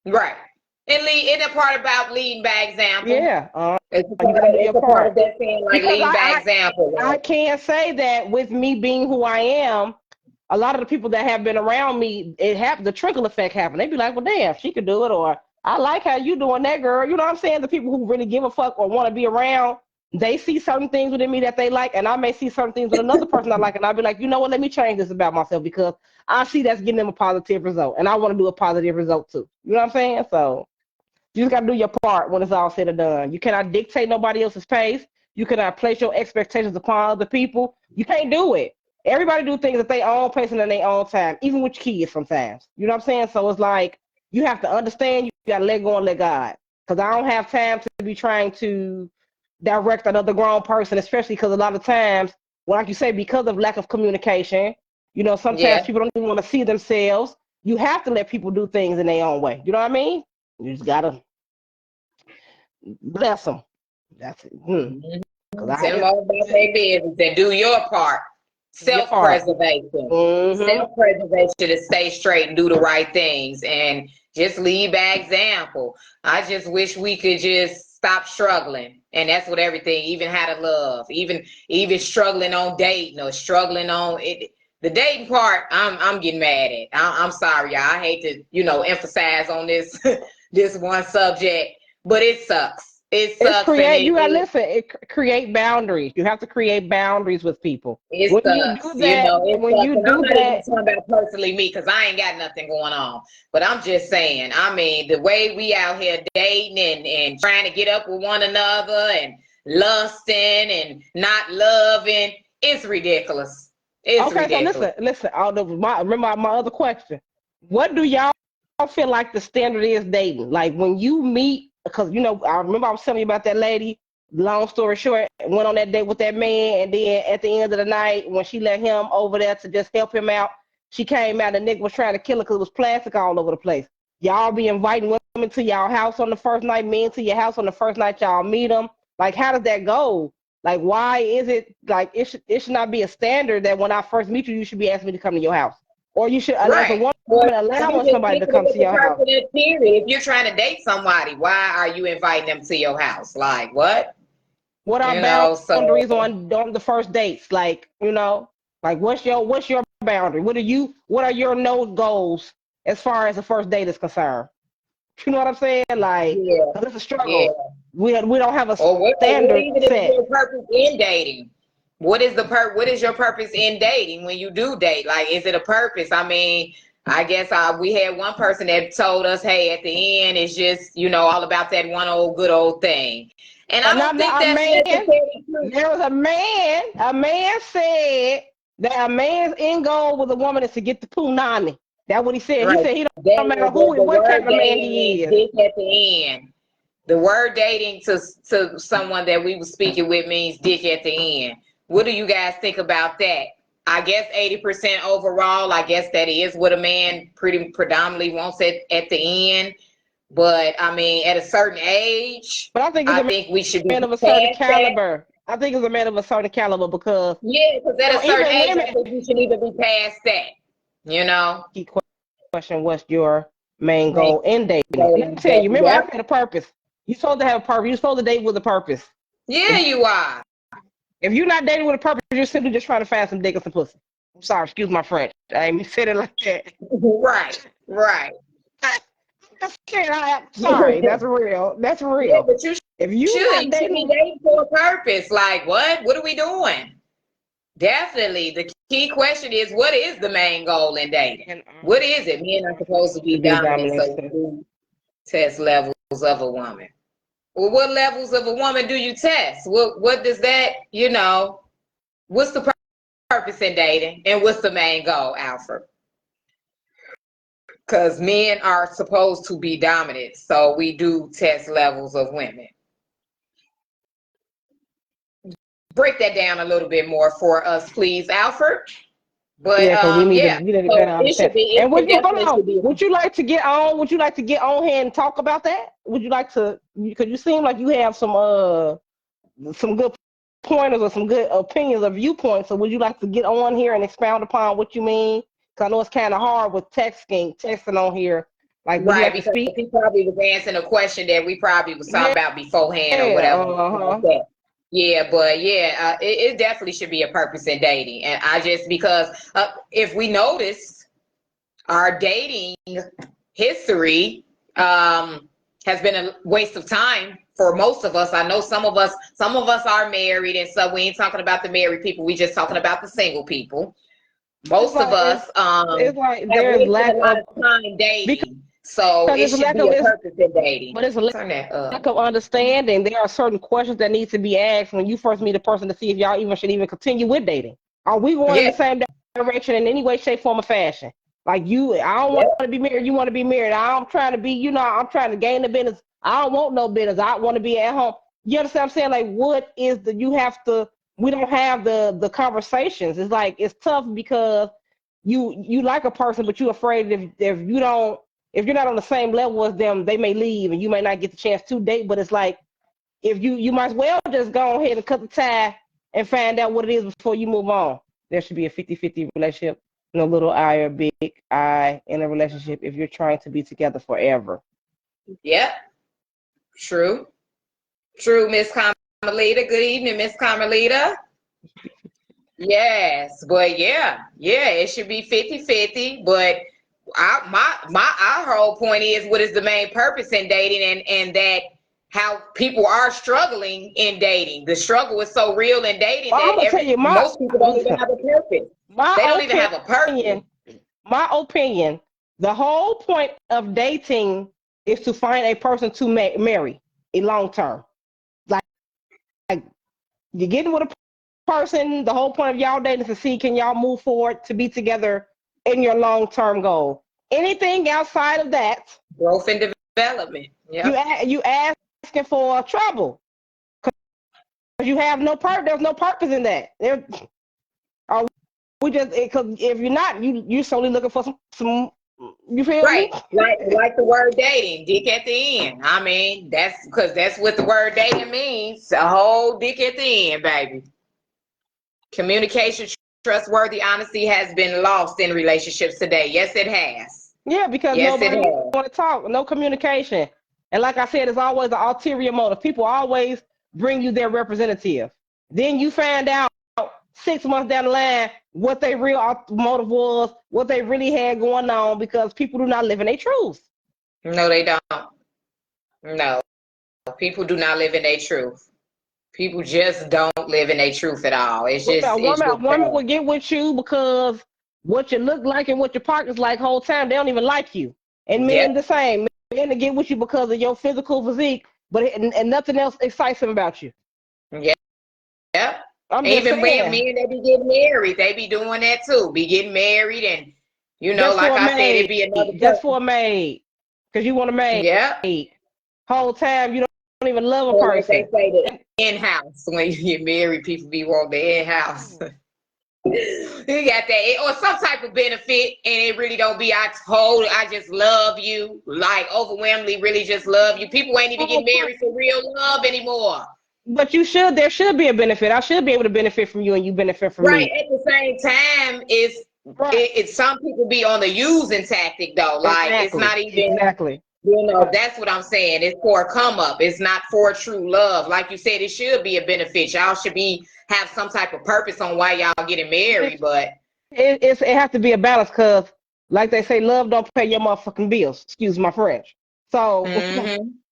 Right. And lead in a part about leading by example. Yeah, you got to do It's your a part part of that saying, like, because leading by example. I Like, can't say that with me being who I am. A lot of the people that have been around me, the trickle effect happened. They'd be like, well, damn, she could do it, or I like how you doing that, girl. You know what I'm saying? The people who really give a fuck or want to be around, they see certain things within me that they like, and I may see certain things with another person I like, and I'll be like, you know what? Let me change this about myself because I see that's getting them a positive result, and I want to do a positive result too. You know what I'm saying? So you just got to do your part when it's all said and done. You cannot dictate nobody else's pace. You cannot place your expectations upon other people. You can't do it. Everybody do things at their own pace and in their own time, even with kids sometimes. You know what I'm saying? So it's like you have to understand. You got to let go and let God. because I don't have time to be trying to direct another grown person, especially because a lot of times, well, like you say, because of lack of communication, sometimes Yeah. people don't even want to see themselves. You have to let people do things in their own way. You know what I mean? You just gotta bless them. That's it. Cause Tell them all about their business and do your part. your part. Self-preservation. Mm-hmm. Self-preservation to stay straight and do the right things and just lead by example. I just wish we could just stop struggling. And that's what everything, even how to love, even struggling on dating or struggling on it. The dating part, I'm getting mad at. I'm sorry, y'all. I hate to, emphasize on this this one subject, but it sucks. It It's sucks and create. You gotta listen. Create boundaries. You have to create boundaries with people. it When you do sucks, that, it when sucks. you And I'm do not even that, talking about personally me because I ain't got nothing going on. But I'm just saying, I mean, the way we out here dating and trying to get up with one another and lusting and not loving, it's ridiculous. It's okay. So ridiculous. listen. Remember my other question. What do y'all feel like the standard is dating? Like when you meet, because I remember I was telling you about that lady. Long story short, went on that date with that man, and then at the end of the night, when she let him over there to just help him out, she came out. The nigga was trying to kill her because it was plastic all over the place. Y'all be inviting women to y'all house on the first night, men to your house on the first night y'all meet them. Like, how does that go? Like, why is it like it should not be a standard that when I first meet you, you should be asking me to come to your house, or you should, as a Right. woman, Well, you allowing just somebody to keep it come with to the your house. person in period. If you're trying to date somebody, why are you inviting them to your house? Like what? What are So boundaries on the first dates? Like, like what's your boundary? What are your no goals as far as the first date is concerned? You know what I'm saying? Like, yeah, 'cause it's a yeah. struggle. We don't have a Or what standard even is set. your purpose in dating? What is your purpose in dating when you do date? Like, is it a purpose? I mean, I guess we had one person that told us, hey, at the end, it's just, all about that one old good old thing. And I don't think Not a that's man. necessarily true. There was a man. A man said that a man's end goal with a woman is to get the punani. That's what he said. He Right. said he don't matter The what type word of man dating he means is. dick at the end. The word dating to someone that we were speaking with means dick at the end. What do you guys think about that? I guess 80% overall. I guess that is what a man pretty predominantly wants at the end. But I mean, at a certain age, But I think it's I a think we should be man of a certain past that. caliber. I think it's a man of a certain caliber because Yeah, because at a certain even age, I women. think we should even be past that. You know? Key question: what's your main Man, goal in dating? Let me tell you. Remember, I yep. said a purpose. You're supposed to have a purpose. You're supposed to date with a purpose. Yeah, If you are. if you're not dating with a purpose, you're simply just trying to find some dick or some pussy. I'm sorry, excuse my French. I ain't said it like that. Right, right. I'm sorry, that's real. That's Yeah, real. but you If you're should. not You should be dating, dating for a purpose. Like, what? What are we doing? Definitely. The key question is, what is the main goal in dating? and What is it? Men are supposed to to be be a dominant, dominant. so we do test levels of a woman. Well, what levels of a woman do you test? What does that, what's the purpose in dating? And what's the main goal, Alfred? Because men are supposed to be dominant, so we do test levels of women. Break that down a little bit more for us, please, Alfred. But Yeah, because yeah, we need to better so understand. it And should hold definitely on, should be. would you like to get on? Would you like to get on here and talk about that? Would you like to? Because you seem like you have some good pointers or some good opinions or viewpoints. So would you like to get on here and expound upon what you mean? Because I know it's kind of hard with texting on here. Like, would you Right, like to because speak? he probably was answering a question that we probably was talking Yeah, about beforehand or yeah, whatever like that. Yeah, but yeah, it definitely should be a purpose in dating. And I just, because if we notice, our dating history has been a waste of time for most of us. I know some of us are married, and so we ain't talking about the married people. We just talking about the single people. It's Most of like us it's like have there's wasted a lack lot of of time because dating. So it it's a should lack be of a purpose in dating. but it's a Turn that lack up. of understanding. There are certain questions that need to be asked when you first meet a person to see if y'all even should even continue with dating. Are we going in Yeah, the same direction in any way, shape, form, or fashion? Like I don't want yeah, to be married. You want to be married. I'm trying to be, I'm trying to gain the business. I don't want no business. I want to be at home. You understand what I'm saying? Like, what is the, you have to, we don't have the conversations. It's like, it's tough because you like a person, but you're afraid if you don't, if you're not on the same level as them, they may leave and you may not get the chance to date. But it's like, if you might as well just go ahead and cut the tie and find out what it is before you move on. There should be a 50-50 relationship, no little I or big I in a relationship if you're trying to be together Yep. True. True, Miss Carmelita. Good evening, Miss Carmelita. Yes, but yeah, it should be 50-50. But our whole point is, what is the main purpose in dating, and that how people are struggling in dating. The struggle is so real in dating that most people don't even have a purpose. They don't even have a purpose. My opinion, the whole point of dating is to find a person to marry a long term. Like you're getting with a person, the whole point of y'all dating is to see, can y'all move forward to be together in your long term goal. Anything outside of that, growth and development. Yeah. You asking for trouble. You have no purpose. There's no purpose in that. We just, because if you're not, you're solely looking for some. You feel right? Me? Like the word dating, dick at the end. I mean, that's because that's what the word dating means. A whole dick at the end, baby. Communication, trustworthy honesty has been lost in relationships today. Yes, it has. Yeah, because nobody want to talk. No communication. And like I said, it's always an ulterior motive. People always bring you their representative. Then you find out 6 months down the line what their real motive was, what they really had going on, because people do not live in their truth. No, they don't. No, people do not live in their truth. People just don't live in their truth at all. It's just a woman will get with you because what you look like and what your partner's like whole time, they don't even like you. And men the same. Men to get with you because of your physical physique, but and nothing else excites them about you. Yeah. Yep. Even men, they be getting married. They be doing that too. Be getting married, and just like I said, it'd be another just for a maid, because you want a maid. Yeah. Whole time you don't even love a person. They say the in-house. When you get married, people be wanting the in-house. You got that, or some type of benefit, and it really don't be, I just love you, like overwhelmingly really just love you. People ain't even getting married for real love anymore. But there should be a benefit. I should be able to benefit from you and you benefit from me. Right, at the same time, it's some people be on the using tactic though. Like it's not even that's what I'm saying. It's for a come up. It's not for true love. Like you said, it should be a benefit. Y'all should have some type of purpose on why y'all getting married, but it has to be a balance, because like they say, love don't pay your motherfucking bills. Excuse my French. So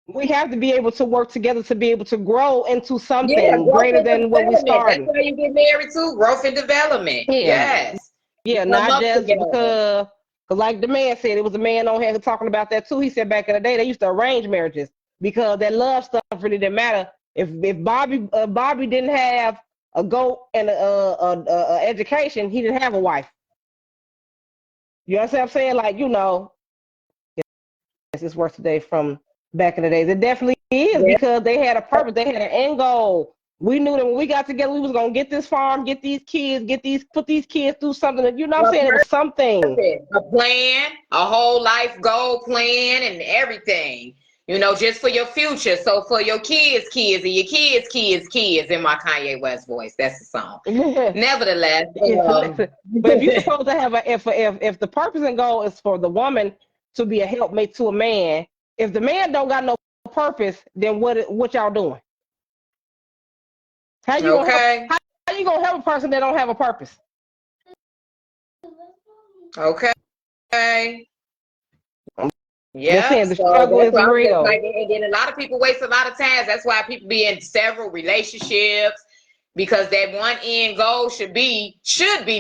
we have to be able to work together to be able to grow into something greater than what we started. That's why you get married too. Growth and development. Yes. Yeah, not just because like the man said, it was a man on here talking about that too. He said back in the day they used to arrange marriages because that love stuff really didn't matter. If Bobby didn't have a goat and a education, he didn't have a wife. You understand what I'm saying? Like, this is worse today from back in the days. It definitely is because they had a purpose. They had an end goal. We knew that when we got together, we was gonna get this farm, get these kids, put these kids through something. You know what I'm saying? It was something. A plan, a whole life goal plan, and everything. Just for your future. So for your kids, and your kids, in my Kanye West voice. That's the song. Nevertheless, but if you're supposed to have if the purpose and goal is for the woman to be a helpmate to a man, if the man don't got no purpose, then what y'all doing? How you gonna help a person that don't have a purpose? Okay. Yeah, the struggle is real. And then a lot of people waste a lot of time. That's why people be in several relationships, because that one end goal should be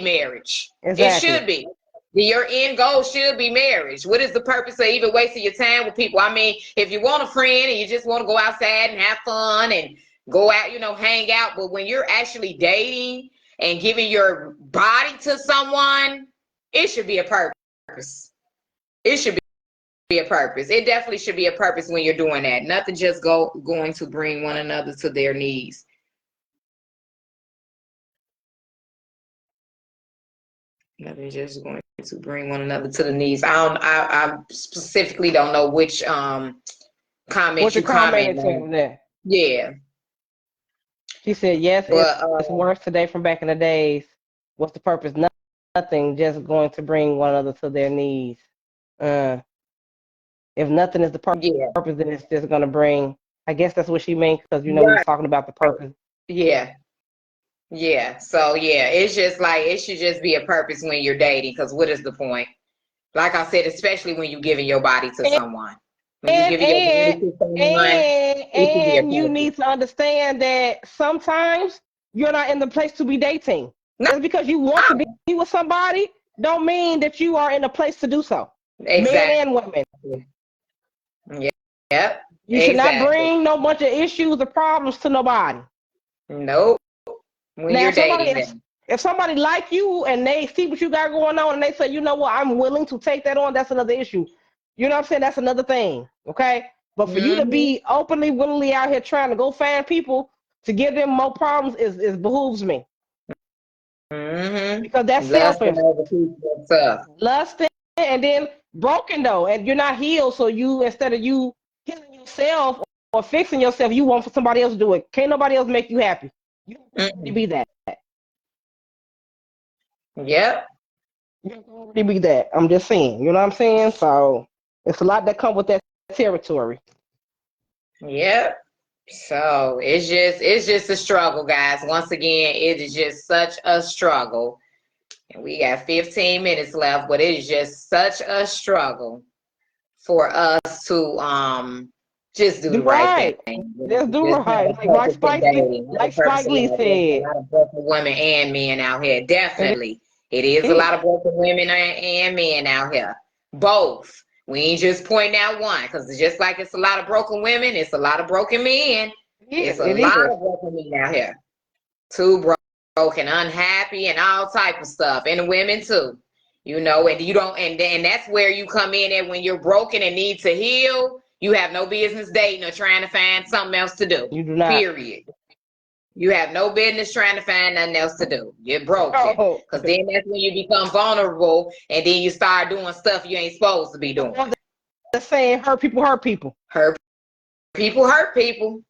marriage. Exactly. It should be. Your end goal should be marriage. What is the purpose of even wasting your time with people? I mean, if you want a friend and you just want to go outside and have fun and go out, hang out, but when you're actually dating and giving your body to someone, it should be a purpose. It should be a purpose. It definitely should be a purpose when you're doing that. Nothing just going to bring one another to their knees. Nothing just going to bring one another to the knees. I specifically don't know which comment you commented on. There? Yeah. She said, yes, But it's worse today from back in the days. What's the purpose? Nothing, just going to bring one another to their knees. If nothing is the purpose, then it's just going to bring, I guess that's what she meant, because, we was talking about the purpose. Yeah. Yeah. So, yeah, it's just like, it should just be a purpose when you're dating, because what is the point? Like I said, especially when you're giving your body to someone. When you're giving your body to someone, and you need to understand that sometimes you're not in the place to be dating. No. Just because you want to be with somebody don't mean that you are in a place to do so. Exactly. Men and women. Yeah. Yep. You should not bring no bunch of issues or problems to nobody. Nope. When now, you're dating if somebody like you and they see what you got going on and they say, you know what, I'm willing to take that on, that's another issue. You know what I'm saying? That's another thing. Okay? But for you to be openly, willingly out here trying to go find people to give them more problems is behooves me. Because that's selfish. Lusting and then broken though, and you're not healed. So you, instead of you healing yourself or fixing yourself, you want for somebody else to do it. Can't nobody else make you happy. You don't want to be that. Yep. You don't want to be that. I'm just saying. You know what I'm saying? So it's a lot that comes with that territory. Yep. So it's just a struggle, guys. Once again, it is just such a struggle. And we got 15 minutes left, but it is just such a struggle for us to just do the right thing. Just do right. Like Spike Lee said. A lot of broken women and men out here. Definitely. It is a lot of broken women and men out here. Both. We ain't just pointing out one, because it's just like it's a lot of broken women, it's a lot of broken men. It's a lot of broken men out here. Too broken, unhappy, and all type of stuff. And the women too. You know, and you don't, and that's where you come in at when you're broken and need to heal. You have no business dating or trying to find something else to do. You do not. Period. You have no business trying to find nothing else to do. You're broken. Because then that's when you become vulnerable and then you start doing stuff you ain't supposed to be doing. The saying, hurt people hurt people. Hurt people hurt people.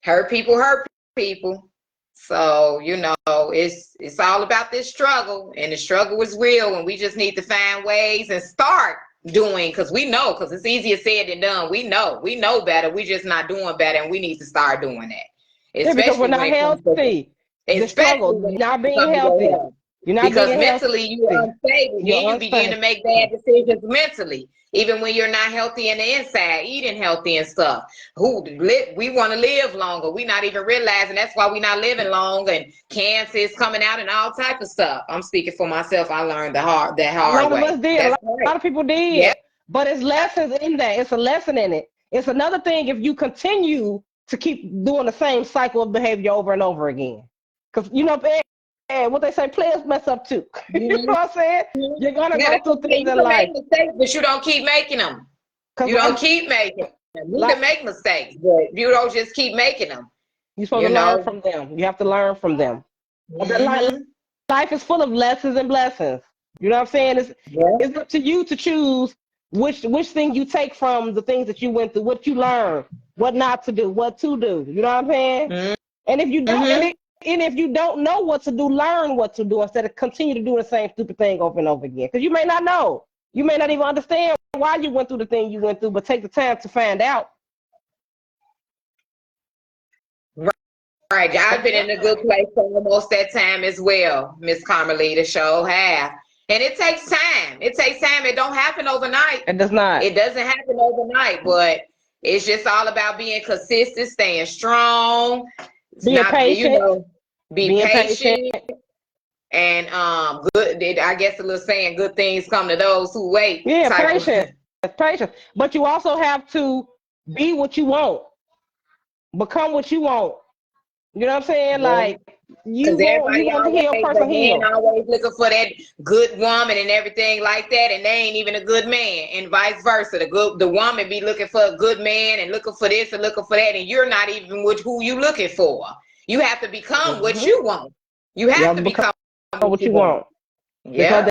Hurt people hurt people. So, you know, it's all about this struggle. And the struggle is real. And we just need to find ways and start doing, because we know, because it's easier said than done. We know better. We just not doing better. And we need to start doing that. Because we're not healthy. The struggle, not being healthy. You're not because mentally you're unstable. You begin to make bad decisions mentally, even when you're not healthy in the inside, eating healthy and stuff. We want to live longer. We're not even realizing that's why we're not living long, and cancer is coming out and all type of stuff. I'm speaking for myself. I learned that hard way. A lot of us did. A lot of people did. Yep. But it's lessons in that. It's a lesson in it. It's another thing if you continue to keep doing the same cycle of behavior over and over again. Because, you know, and what they say, players mess up too. You know what I'm saying? You're going to go through things in life. Make mistakes, but you don't keep making them. You don't keep making them. You can make mistakes, but you don't just keep making them. You're supposed to learn from them. You have to learn from them. Life is full of lessons and blessings. You know what I'm saying? It's up to you to choose which thing you take from the things that you went through, what you learn, what not to do, what to do. You know what I'm saying? And if you don't, and if you don't know what to do, learn what to do instead of continue to do the same stupid thing over and over again. Because you may not know. You may not even understand why you went through the thing you went through, but take the time to find out. Right. I've been in a good place for almost that time as well, Miss Carmelita. Show have. And it takes time. It takes time. It don't happen overnight. It does not. It doesn't happen overnight, but it's just all about being consistent, staying strong. Being patient. You know, being patient. And good. I guess a little saying, good things come to those who wait. Yeah, patient. Patient. But you also have to be what you want. Become what you want. You know what I'm saying? Yeah. Like Because you everybody want to always, heal a the person man heal. always looking for that good woman and everything like that, and they ain't even a good man, and vice versa. The woman be looking for a good man and looking for this and looking for that, and you're not even with who you looking for. You have to become what you want. You You have have to to become become what what you you want. want because Yeah.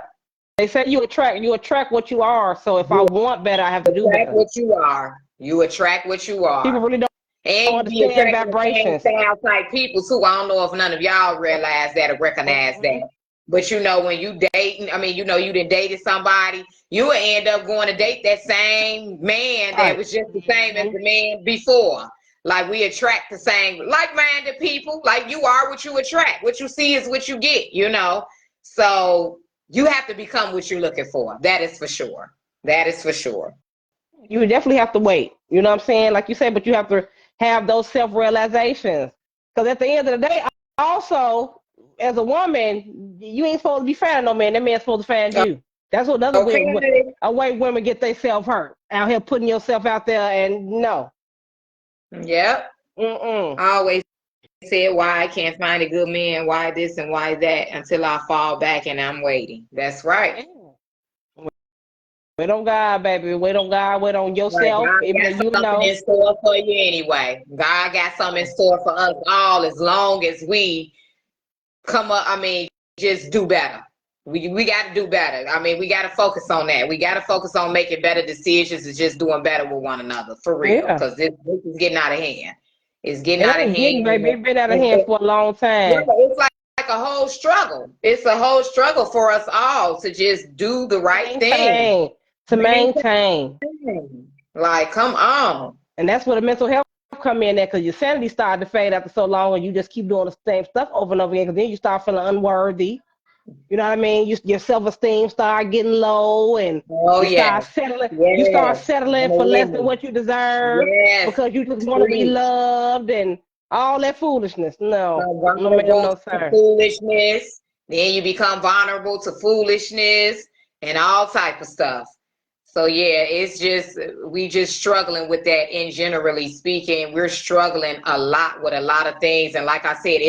they say you attract what you are. So if I You want better, I have to do attract better. what you are. You attract what you People are. really don't And you be understand attracting the same vibrations. style type people too. I don't know if none of y'all realize that or recognize Mhm. that. But you know, when you dating, I mean, you know, you done dated somebody, you will end up going to date that same man that Right. was just the same as the man before. Like we attract the same like-minded people. Like you are what you attract. What you see is what you get, you know. So you have to become what you're looking for. That is for sure. That is for sure. You would definitely have to wait. You know what I'm saying? Like you said, but you have to have those self-realizations. Because at the end of the day, also, as a woman, you ain't supposed to be finding no man. That man's supposed to find you. That's what another Okay. way women get themselves hurt. Out here putting yourself out there and no. Yep. Mm-mm. I always said why I can't find a good man, why this and why that until I fall back and I'm waiting. That's right. Wait on God, baby. Wait on God. Wait on Right. yourself. God Even though got you something know. in store for you anyway. God got something in store for us all as long as we come up, I mean, just do better. We got to do better. I mean, we got to focus on that. We got to focus on making better decisions and just doing better with one another for real. Yeah. Because this is getting out of hand. It's getting It out of ain't getting, baby. hand. It's been out of hand for a long Yeah, time. it's like a whole struggle. It's a whole struggle for us all to just do the right thing. Maintain. To maintain. Maintain. Like, come on. And that's where the mental health come in there because your sanity started to fade after so long and you just keep doing the same stuff over and over again because then you start feeling unworthy. You know what I mean? Your self-esteem start getting low and Oh yeah. you start Yes. settling And the for less than women. what you deserve Yes. because you just want to be Preach. loved and all that foolishness. No. Become No ma'am, vulnerable no to sir. foolishness. Then you become vulnerable to foolishness and all type of stuff. So yeah, it's just we just struggling with that in generally speaking. We're struggling a lot with a lot of things. And like I said,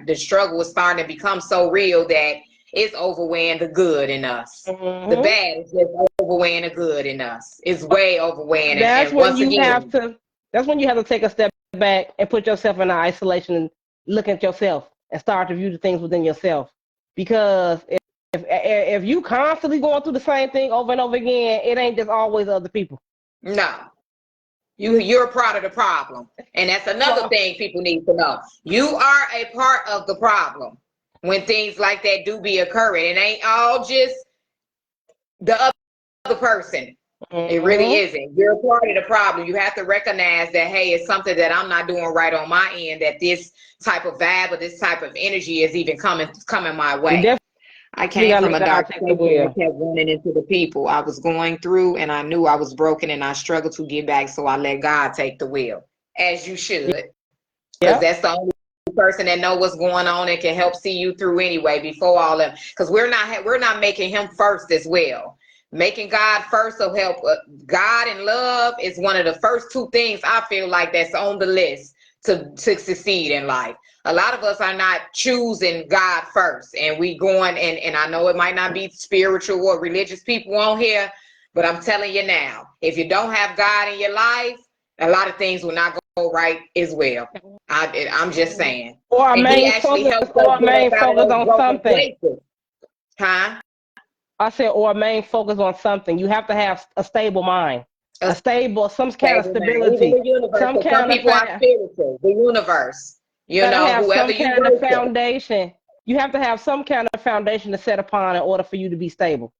the struggle is starting to become so real that it's overweighing the good in us. The Mm-hmm. bad is just overweighing the good in us. It's way overweighing. That's And when once you have again, to that's when you have to take a step back and put yourself in isolation and look at yourself and start to view the things within yourself. Because if you constantly going through the same thing over and over again, it ain't just always other people. no. You're a part of the problem. And that's another Well, thing people need to know. You are a part of the problem when things like that do be occurring. It ain't all just the other person. It really mm-hmm. isn't. You're a part of the problem. You have to recognize that, hey, it's something that I'm not doing right on my end, that this type of vibe or this type of energy is even coming my You way. definitely I came gotta from let a God dark take the place and I wheel. kept running into the people I was going through, and I knew I was broken and I struggled to get back. So I let God take the wheel, as you should, because Yep. that's the only person that know what's going on and can help see you through anyway. Before all of, because we're not making Him first as well. Making God first will help. God and love is one of the first two things I feel like that's on the list to succeed in life. A lot of us are not choosing God first, and we going and I know it might not be spiritual or religious people on here, but I'm telling you now, if you don't have God in your life, a lot of things will not go right as well. I'm just saying, Or our and He main actually focus helps or us our get up main out of focus those on broken something. places, huh? I said, or main focus on something. You have to have a stable mind, A a stable, some kind of stable mind, even stability, the universe. some Because some kind of people are spiritual. The universe, you gotta have whoever some you kind of worship. foundation. You have to have some kind of foundation to set upon in order for you to be stable.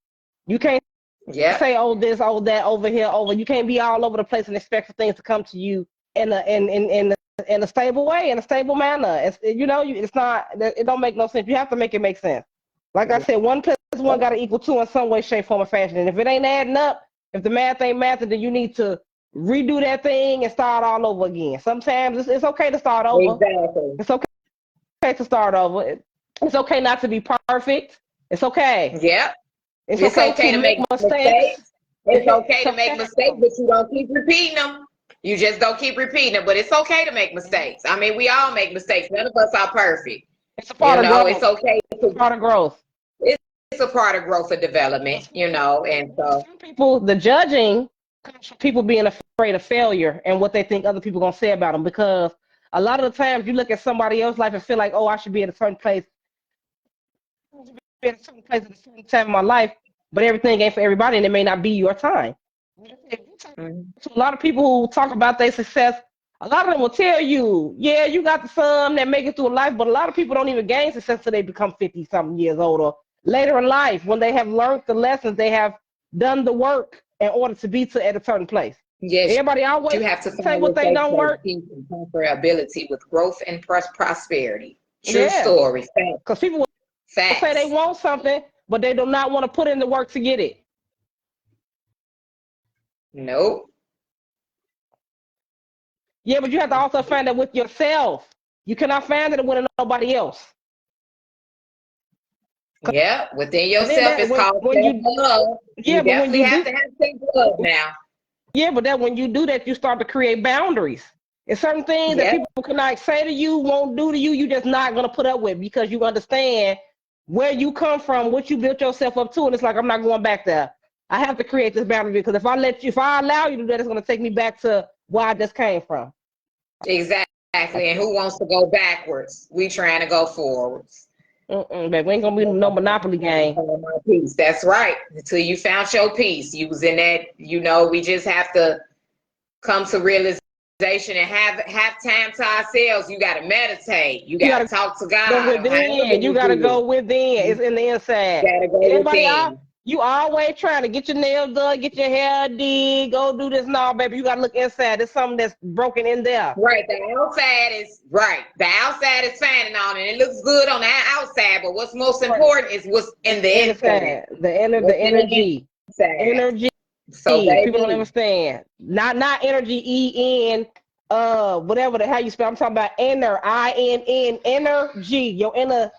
You can't Yep. say, oh, this, oh, that, over here, over. You can't be all over the place and expect for things to come to you in a stable way, in a stable manner. It's not. It don't make no sense. You have to make it make sense. Like I said, 1 + 1 got to equal 2 in some way, shape, form, or fashion. And if it ain't adding up, if the math ain't mathing, then you need to redo that thing and start all over again. Sometimes it's okay to start over. Exactly. It's okay to start over. It's okay not to be perfect. It's okay. Yep. It's It's okay okay to to make make mistakes. mistakes. It's okay It's to make okay. mistakes, but you don't keep repeating them. You just don't keep repeating it, but it's okay to make mistakes. I mean, we all make mistakes. None of us are perfect. It's a part of growth. It's okay. It's a part of growth. It's a part of growth and development, and so Some people, the judging comes from people being afraid of failure and what they think other people are gonna say about them. Because a lot of the times you look at somebody else's life and feel like, oh, I should be at a certain place, at a certain place at a certain time in my life, but everything ain't for everybody, and it may not be your time. So a lot of people who talk about their success, a lot of them will tell you, yeah, you got some that make it through life, but a lot of people don't even gain success until they become 50-something years old or later in life when they have learned the lessons, they have done the work in order to be at a certain place. yes, everybody always you have to say what they don't work. Peace and comfortability with growth and prosperity. True Yeah. story. Because people will say they want something, but they do not want to put in the work to get it. Nope. Yeah, but you have to also find it with yourself. You cannot find it with nobody else. Yeah, within yourself it's called self-love. Yeah, you but when you have to have self-love now. Yeah, but when you do that, you start to create boundaries. It's certain things that people cannot say to you, won't do to you, you're just not going to put up with because you understand where you come from, what you built yourself up to, and it's like, I'm not going back there. I have to create this boundary because if I allow you to do that, it's going to take me back to where I just came from. Exactly. And who wants to go backwards? We trying to go forwards. But we ain't gonna be no Monopoly game. Peace. That's right. Until you found your peace, you was in that. We just have to come to realization and have time to ourselves. You got to meditate. You got to talk to God. Go within. You got to go within. It's in the inside. You got to go within. You always trying to get your nails done, get your hair did, go do this. No, baby, you got to look inside. There's something that's broken in there. Right. The outside is right. The outside is fine and all, and it looks good on the outside. But what's most important is what's in the inside. The energy. Energy. So people don't understand. Not energy. EN. Whatever how you spell. I'm talking about inner. INN. Energy. Your inner.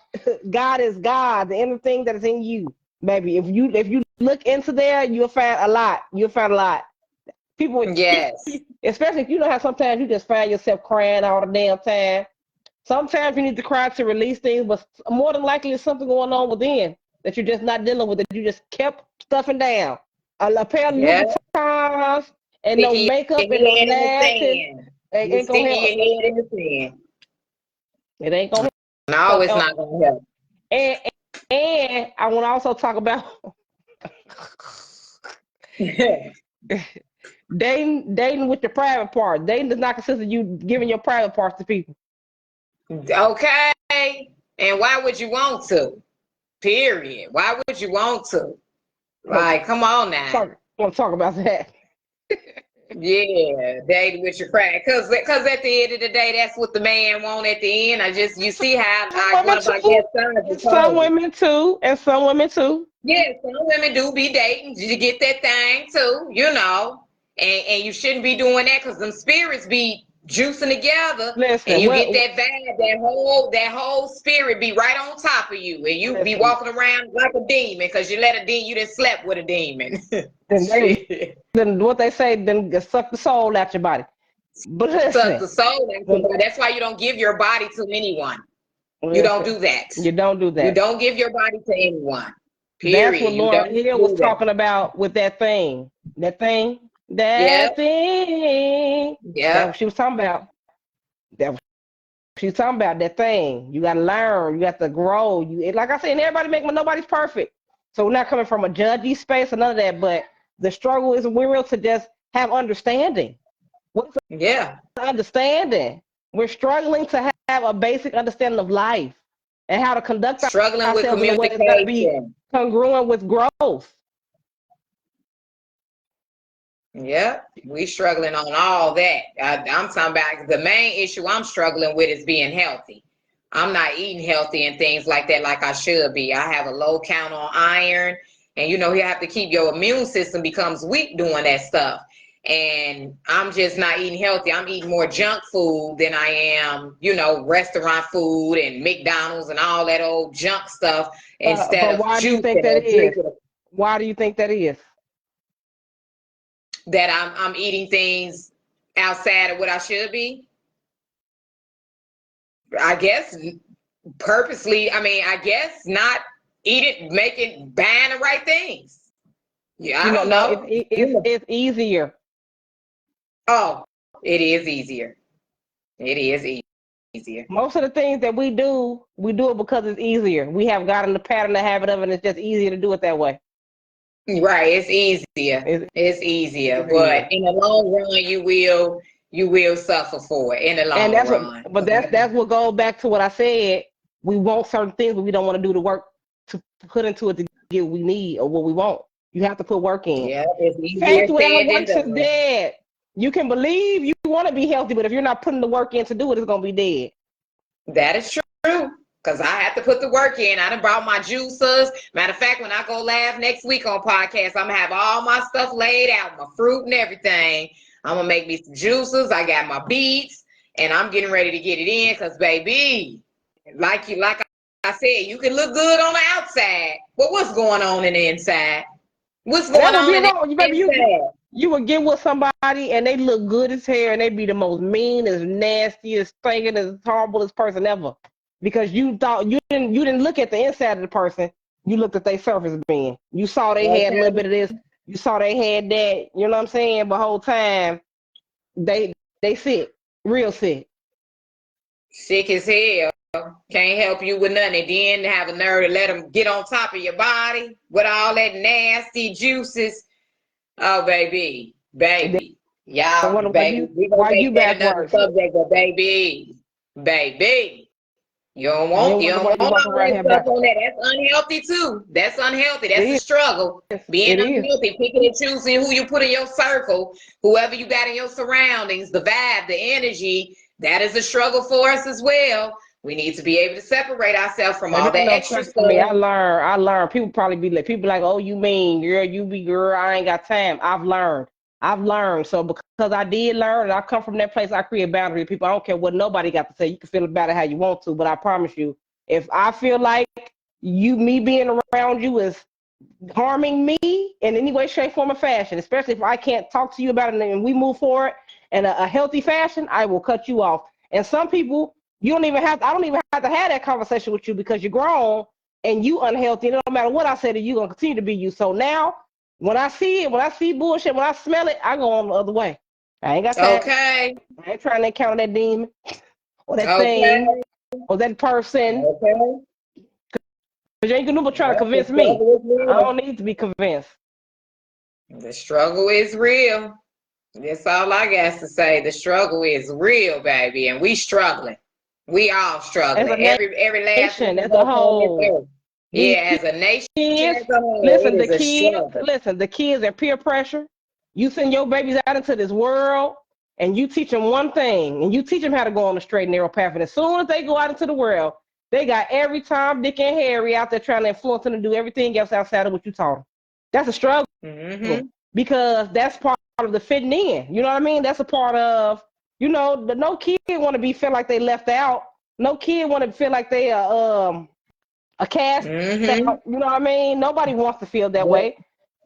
God is God. The inner thing that is in you. Baby, if you look into there, you'll find a lot. People, yes, especially if you know how sometimes you just find yourself crying all the damn time. Sometimes you need to cry to release things, but more than likely there's something going on within that you're just not dealing with, that you just kept stuffing down. A pair of Louboutins and no makeup and no lashes. Ain't gonna help. It ain't gonna help. No, it's not gonna help. And I want to also talk about dating with your private part. Dating does not consist of you giving your private parts to people. Okay. And why would you want to? Period. Why would you want to? Like, come on now. I want to talk about that. Yeah, dating with your pride. Because at the end of the day, that's what the man want at the end. You see how one of my guest sons. Some women too, and some women too. Yeah, some women do be dating. You get that thing too, and you shouldn't be doing that because them spirits be juicing together. Listen, and you get that vibe, that whole spirit be right on top of you, and you be walking around like a demon because you done slept with a demon. Then what they say, then suck the soul out your body. But listen, suck the soul out your body. That's why you don't give your body to anyone. You don't do that. You don't do that. You don't give your body to anyone. Period. That's what Lauren Hill was talking about with that thing. That thing. Yeah. That's what she was talking about. She's talking about that thing. You got to learn. You got to grow. Like I said, nobody's perfect. So we're not coming from a judgy space or none of that. But the struggle is real to just have understanding. What's understanding? We're struggling to have a basic understanding of life and how to conduct ourselves with communication. In a way that's got to be congruent with growth. Yep, we struggling on all that. I'm talking about the main issue I'm struggling with is being healthy. I'm not eating healthy and things like that like I should be. I have a low count on iron, and you have to keep your immune system becomes weak doing that stuff. And I'm just not eating healthy. I'm eating more junk food than I am, restaurant food and McDonald's and all that old junk stuff instead of why do you think that is? Why do you think that is? That I'm eating things outside of what I should be. I guess purposely, I guess not eating, buying the right things. Yeah, I don't No, know. it's easier. Oh, it is easier. It is easier. Most of the things that we do it because it's easier. We have gotten the pattern, the habit of it, and it's just easier to do it that way. Right, it's easier. It's easier, but in the long run, you will suffer for it in the long run. That's what goes back to what I said. We want certain things, but we don't want to do the work to put into it to get what we need or what we want. You have to put work in. Yeah, it's easier Faith without said works than is done. dead. You can believe you want to be healthy, but if you're not putting the work in to do it, it's gonna be dead. That is true. Because I have to put the work in. I done brought my juicers. Matter of fact, when I go live next week on podcast, I'm going to have all my stuff laid out, my fruit and everything. I'm going to make me some juicers. I got my beets, and I'm getting ready to get it in because, baby, like I said, you can look good on the outside, but what's going on in the inside? What's going on in the inside? You would get with somebody and they look good as hell and they be the most meanest, nastiest, stinking, as horriblest person ever. Because you thought you didn't look at the inside of the person, you looked at their surface being. You saw they had a little bit of this, you saw they had that, you know what I'm saying? But whole time they sick, real sick. Sick as hell. Can't help you with nothing. And then have a nerve to let them get on top of your body with all that nasty juices. Oh, baby. Y'all, baby. We gonna make that another subject, but baby. You don't want all that stuff on that. That's unhealthy too. That's unhealthy. That's a struggle. Being unhealthy, picking and choosing who you put in your circle, whoever you got in your surroundings, the vibe, the energy, that is a struggle for us as well. We need to be able to separate ourselves from all that extra stuff. I learned. People like, oh, you mean, girl, you be girl, I ain't got time. I've learned. So because I did learn and I come from that place, I create boundaries. People, I don't care what nobody got to say. You can feel about it how you want to, but I promise you, if I feel like me being around you is harming me in any way, shape, form, or fashion, especially if I can't talk to you about it and we move forward in a healthy fashion, I will cut you off. And some people, I don't even have to have that conversation with you because you're grown and you unhealthy. And no matter what I say to you, you're going to continue to be you. So now, when I see bullshit, when I smell it, I go on the other way. I ain't got that. Okay. I ain't trying to encounter that demon or that thing or that person. Okay. Because you ain't gonna try to convince me. I don't need to be convinced. The struggle is real. That's all I got to say. The struggle is real, baby, and we struggling. We all struggling. Every last nation as a whole. Yeah, as a nation. Listen, the kids are peer pressure. You send your babies out into this world and you teach them one thing and you teach them how to go on the straight and narrow path. And as soon as they go out into the world, they got every Tom, Dick, and Harry out there trying to influence them to do everything else outside of what you taught them. That's a struggle because that's part of the fitting in. You know what I mean? That's a part of, no kid want to feel like they left out. No kid want to feel like they are a cast. You know what I mean? Nobody wants to feel that way,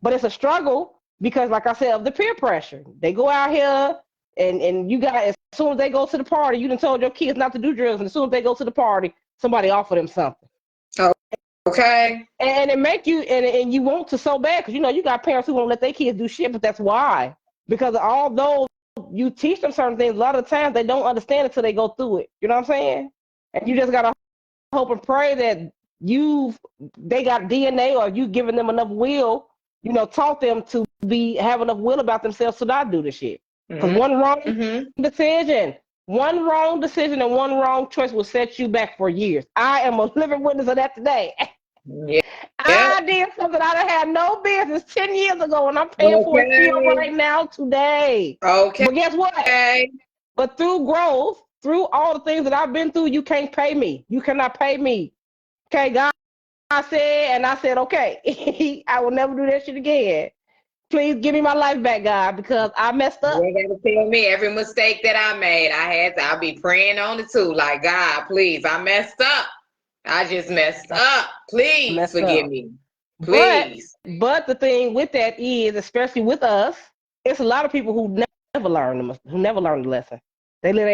but it's a struggle because, like I said, of the peer pressure. They go out here and you got, as soon as they go to the party, you done told your kids not to do drugs, and as soon as they go to the party, somebody offer them something. Okay. And it make you, and you want to so bad because you got parents who won't let their kids do shit, but that's why. Because although you teach them certain things, a lot of the times they don't understand it until they go through it. You know what I'm saying? And you just gotta hope and pray that they got DNA or you giving them enough will, taught them to have enough will about themselves to not do the shit. Because one wrong decision and one wrong choice will set you back for years. I am a living witness of that today. Yeah. I did something I done had no business 10 years ago, and I'm paying for it still right now today. Okay. But guess what? But through growth, through all the things that I've been through, you can't pay me. You cannot pay me. Okay, God said, and I said, okay, I will never do that shit again. Please give me my life back, God, because I messed up. You ain't got to tell me every mistake that I made. I'll be praying on it too. Like, God, please, I messed up. I just messed up. Please forgive me. Please. But the thing with that is, especially with us, it's a lot of people who never learn the lesson. They live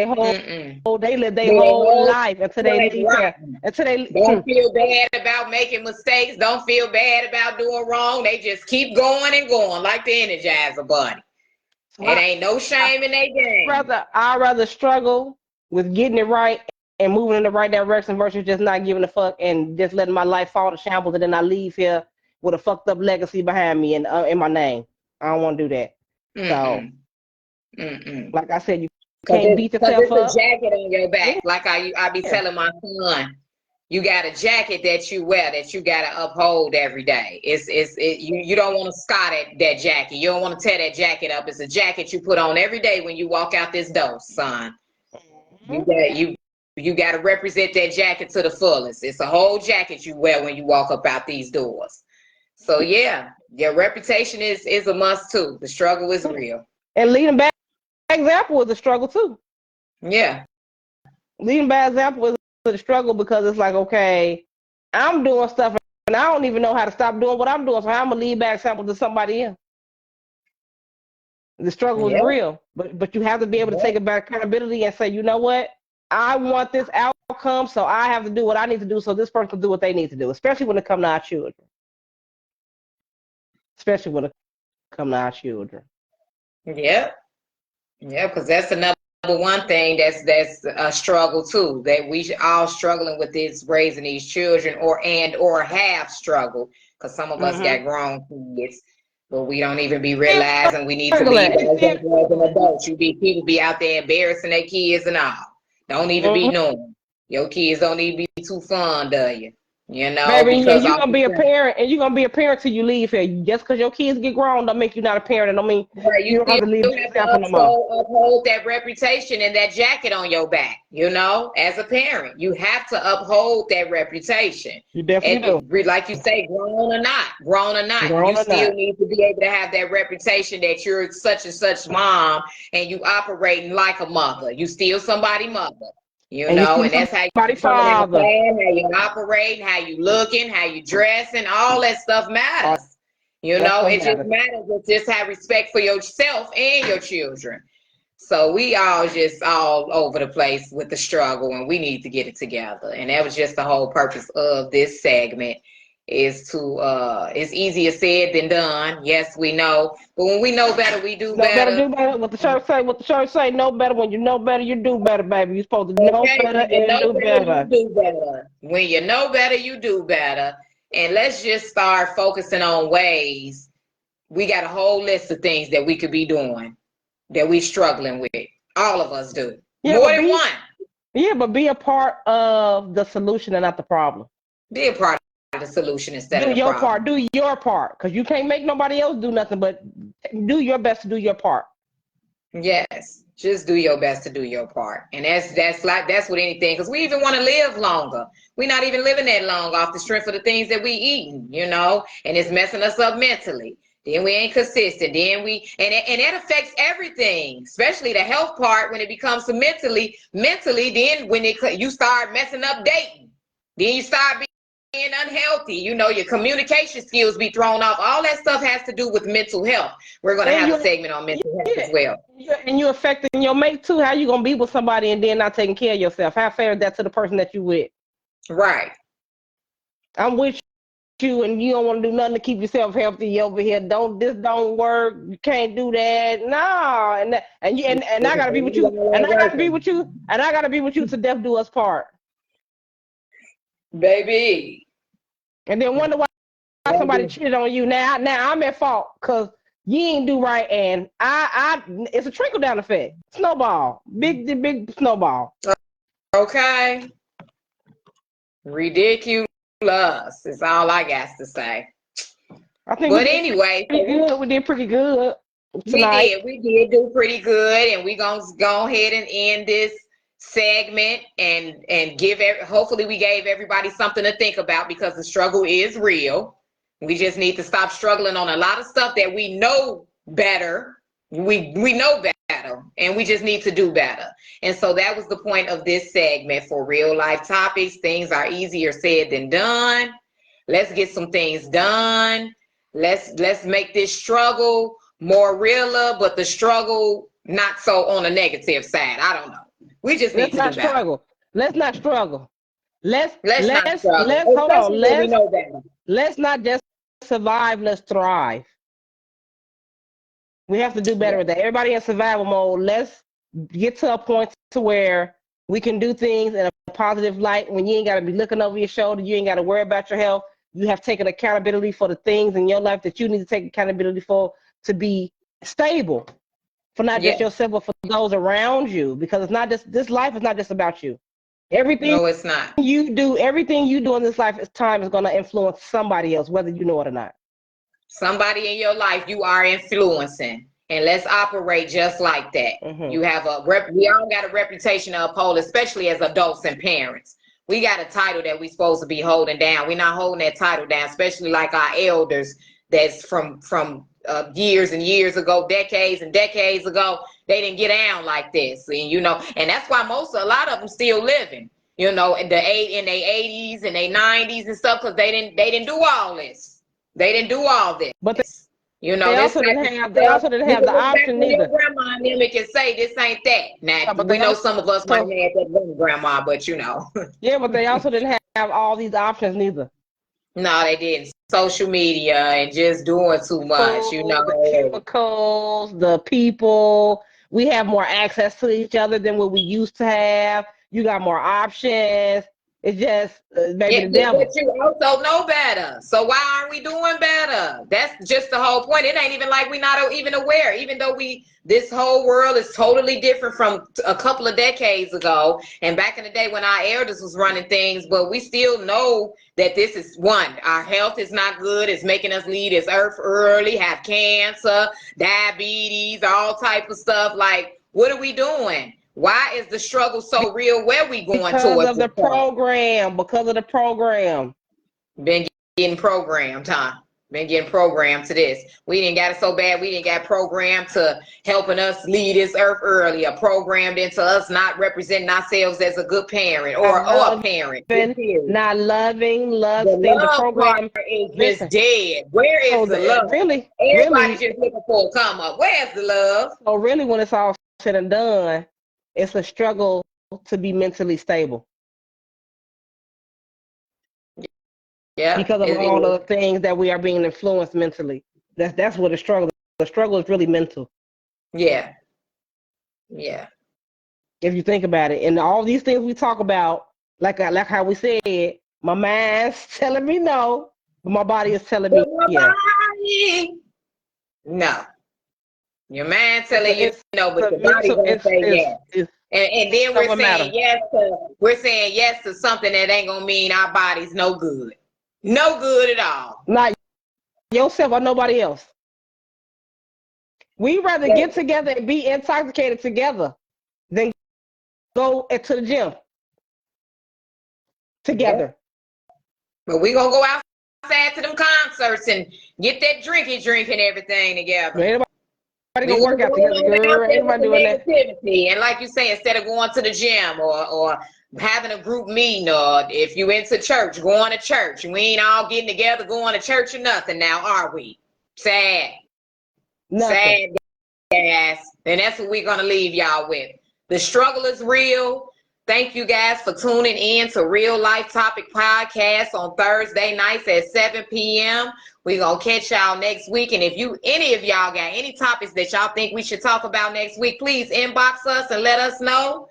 their whole life until they leave here. Until they don't feel bad about making mistakes. Don't feel bad about doing wrong. They just keep going and going like the Energizer Bunny. It ain't no shame in their game. I'd rather struggle with getting it right and moving in the right direction versus just not giving a fuck and just letting my life fall to shambles, and then I leave here with a fucked up legacy behind me and in my name. I don't want to do that. So, like I said, you can't beat yourself up. It's a jacket on your back. Like I be telling my son, you got a jacket that you wear that you got to uphold every day. You don't want to scar that jacket. You don't want to tear that jacket up. It's a jacket you put on every day when you walk out this door, son. You got to represent that jacket to the fullest. It's a whole jacket you wear when you walk up out these doors. So yeah, your reputation is a must too. The struggle is real. And leading by example is a struggle too. Yeah. Leading by example is the struggle, because it's like, okay, I'm doing stuff and I don't even know how to stop doing what I'm doing, so I'm gonna lead by example to somebody else. The struggle is real, but you have to be able to take about accountability and say, you know what, I want this outcome, so I have to do what I need to do so this person can do what they need to do, especially when it comes to our children. Yeah, because that's another one thing that's a struggle too, that we all struggling with this, raising these children, or have struggled, because some of us got grown kids, but we don't even be realizing we need to be as an adult. People be out there embarrassing their kids and all. Don't even be knowing. Your kids don't even be too fond of you. You know, baby, because you're gonna be a parent, and you're gonna be a parent till you leave here. Just because your kids get grown, don't make you not a parent. And don't mean you don't have to leave uphold that reputation and that jacket on your back. You know, as a parent, you have to uphold that reputation. You definitely do. Like you say, grown or not, you still need to be able to have that reputation that you're such and such mom, and you operating like a mother. You still somebody's mother. You know, and that's how you father. How you operating, how you looking, how you dressing, all that stuff matters. You know, it just matters. It's just have respect for yourself and your children. So we all just all over the place with the struggle, and we need to get it together. And that was just the whole purpose of this segment, is to it's easier said than done. Yes, we know, but when we know better, we do better. Do better. What the church say, know better. When you know better, you do better, baby. You're supposed to know better and do better. You do better. When you know better, you do better. And let's just start focusing on ways. We got a whole list of things that we could be doing that we struggling with. All of us do. More than one. Yeah, but be a part of the solution and not the problem. Be a part of the solution instead of the problem. Do your part, because you can't make nobody else do nothing, but do your best to do your part. Yes, just do your best to do your part. And that's with anything, because we even want to live longer. We're not even living that long off the strength of the things that we eating, you know, and it's messing us up mentally. Then we ain't consistent. Then and that affects everything, especially the health part. When it becomes mentally, then when you start messing up dating, then you start being unhealthy. You know, your communication skills be thrown off. All that stuff has to do with mental health. We're going to have a segment on mental health as well. And you're affecting your mate too. How you going to be with somebody and then not taking care of yourself? How fair is that to the person that you with? Right. I'm with you, and you don't want to do nothing to keep yourself healthy over here. This don't work. You can't do that. No. And I gotta be with you. And I gotta be with you. And I gotta be with you to death do us part. Baby. And then wonder why somebody cheated on you. Now I'm at fault because you ain't do right, and it's a trickle down effect. Snowball. Big snowball. Okay. Ridiculous is all I got to say. I think but anyway, we did pretty good tonight. We did do pretty good, and we're gonna go ahead and end this segment and hopefully we gave everybody something to think about, because the struggle is real. We just need to stop struggling on a lot of stuff that we know better. We know better, and we just need to do better. And so that was the point of this segment for real life topics. Things are easier said than done. Let's get some things done. Let's make this struggle more realer, but the struggle not so on the negative side. I don't know. We just need Let's to not do better. struggle. Let's not struggle. Let's Not struggle, hold on. especially when we know better. Let's not just survive. Let's thrive. We have to do better with that. Everybody in survival mode. Let's get to a point to where we can do things in a positive light. When you ain't got to be looking over your shoulder, you ain't got to worry about your health. You have taken accountability for the things in your life that you need to take accountability for to be stable, for not just yourself, but for those around you. Because it's not just, this life is not just about you. Everything No, it's not. everything you do in this life time is going to influence somebody else, whether you know it or not. Somebody in your life you are influencing, and let's operate just like that. You have we all got a reputation to uphold, especially as adults and parents. We got a title that we supposed to be holding down. We're not holding that title down, especially like our elders that's from years and years ago, decades and decades ago. They didn't get down like this, and and that's why a lot of them still living, in their 80s and their 90s and stuff, because they didn't do all this. They didn't do all this. But they also didn't have the option either. Your grandma and them can say this ain't that. Now we know some of us might have had that one grandma, but Yeah, but they also didn't have all these options neither. No, they didn't. Social media and just doing too much, The chemicals, the people. We have more access to each other than what we used to have. You got more options. It's just maybe the devil. But you also know better. So why aren't we doing better? That's just the whole point. It ain't even like we're not even aware, even though this whole world is totally different from a couple of decades ago and back in the day when our elders was running things, but we still know that this is our health is not good. It's making us leave this earth early, have cancer, diabetes, all type of stuff. Like, what are we doing? Why is the struggle so real? Where we going towards? Because of the program. Because of the program. Been getting programmed, huh? Been getting programmed to this. We didn't got it so bad. We didn't got programmed to helping us leave this earth earlier. Programmed into us not representing ourselves as a good parent or a parent. Not loving, the program is just dead. Where is the love? Everybody just looking for a come up. Where's the love? So really, when it's all said and done, it's a struggle to be mentally stable. Yeah. Because of all of the things that we are being influenced mentally. That's what the struggle is really mental. Yeah. Yeah. If you think about it. And all these things we talk about, like how we said, my mind's telling me no, but my body is telling me yes. No. Your mind telling you no, but your body gonna say yes. And then we're saying yes to something that ain't gonna mean our body's no good. No good at all. Not yourself or nobody else. We rather get together and be intoxicated together than go to the gym together. But we gonna go outside to them concerts and get that drinking everything together. Everybody gonna work out together. Everybody doing that. And like you say, instead of going to the gym or having a group meeting, or if you into church, going to church. We ain't all getting together, going to church or nothing now, are we? Sad. Nothing. Sad, guys. And that's what we're gonna leave y'all with. The struggle is real. Thank you guys for tuning in to Real Life Topic Podcast on Thursday nights at 7 p.m. We're going to catch y'all next week. And if any of y'all got any topics that y'all think we should talk about next week, please inbox us and let us know.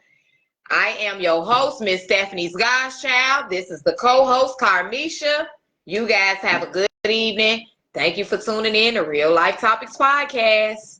I am your host, Miss Stephanie's Godchild. This is the co-host, Carmisha. You guys have a good evening. Thank you for tuning in to Real Life Topics Podcast.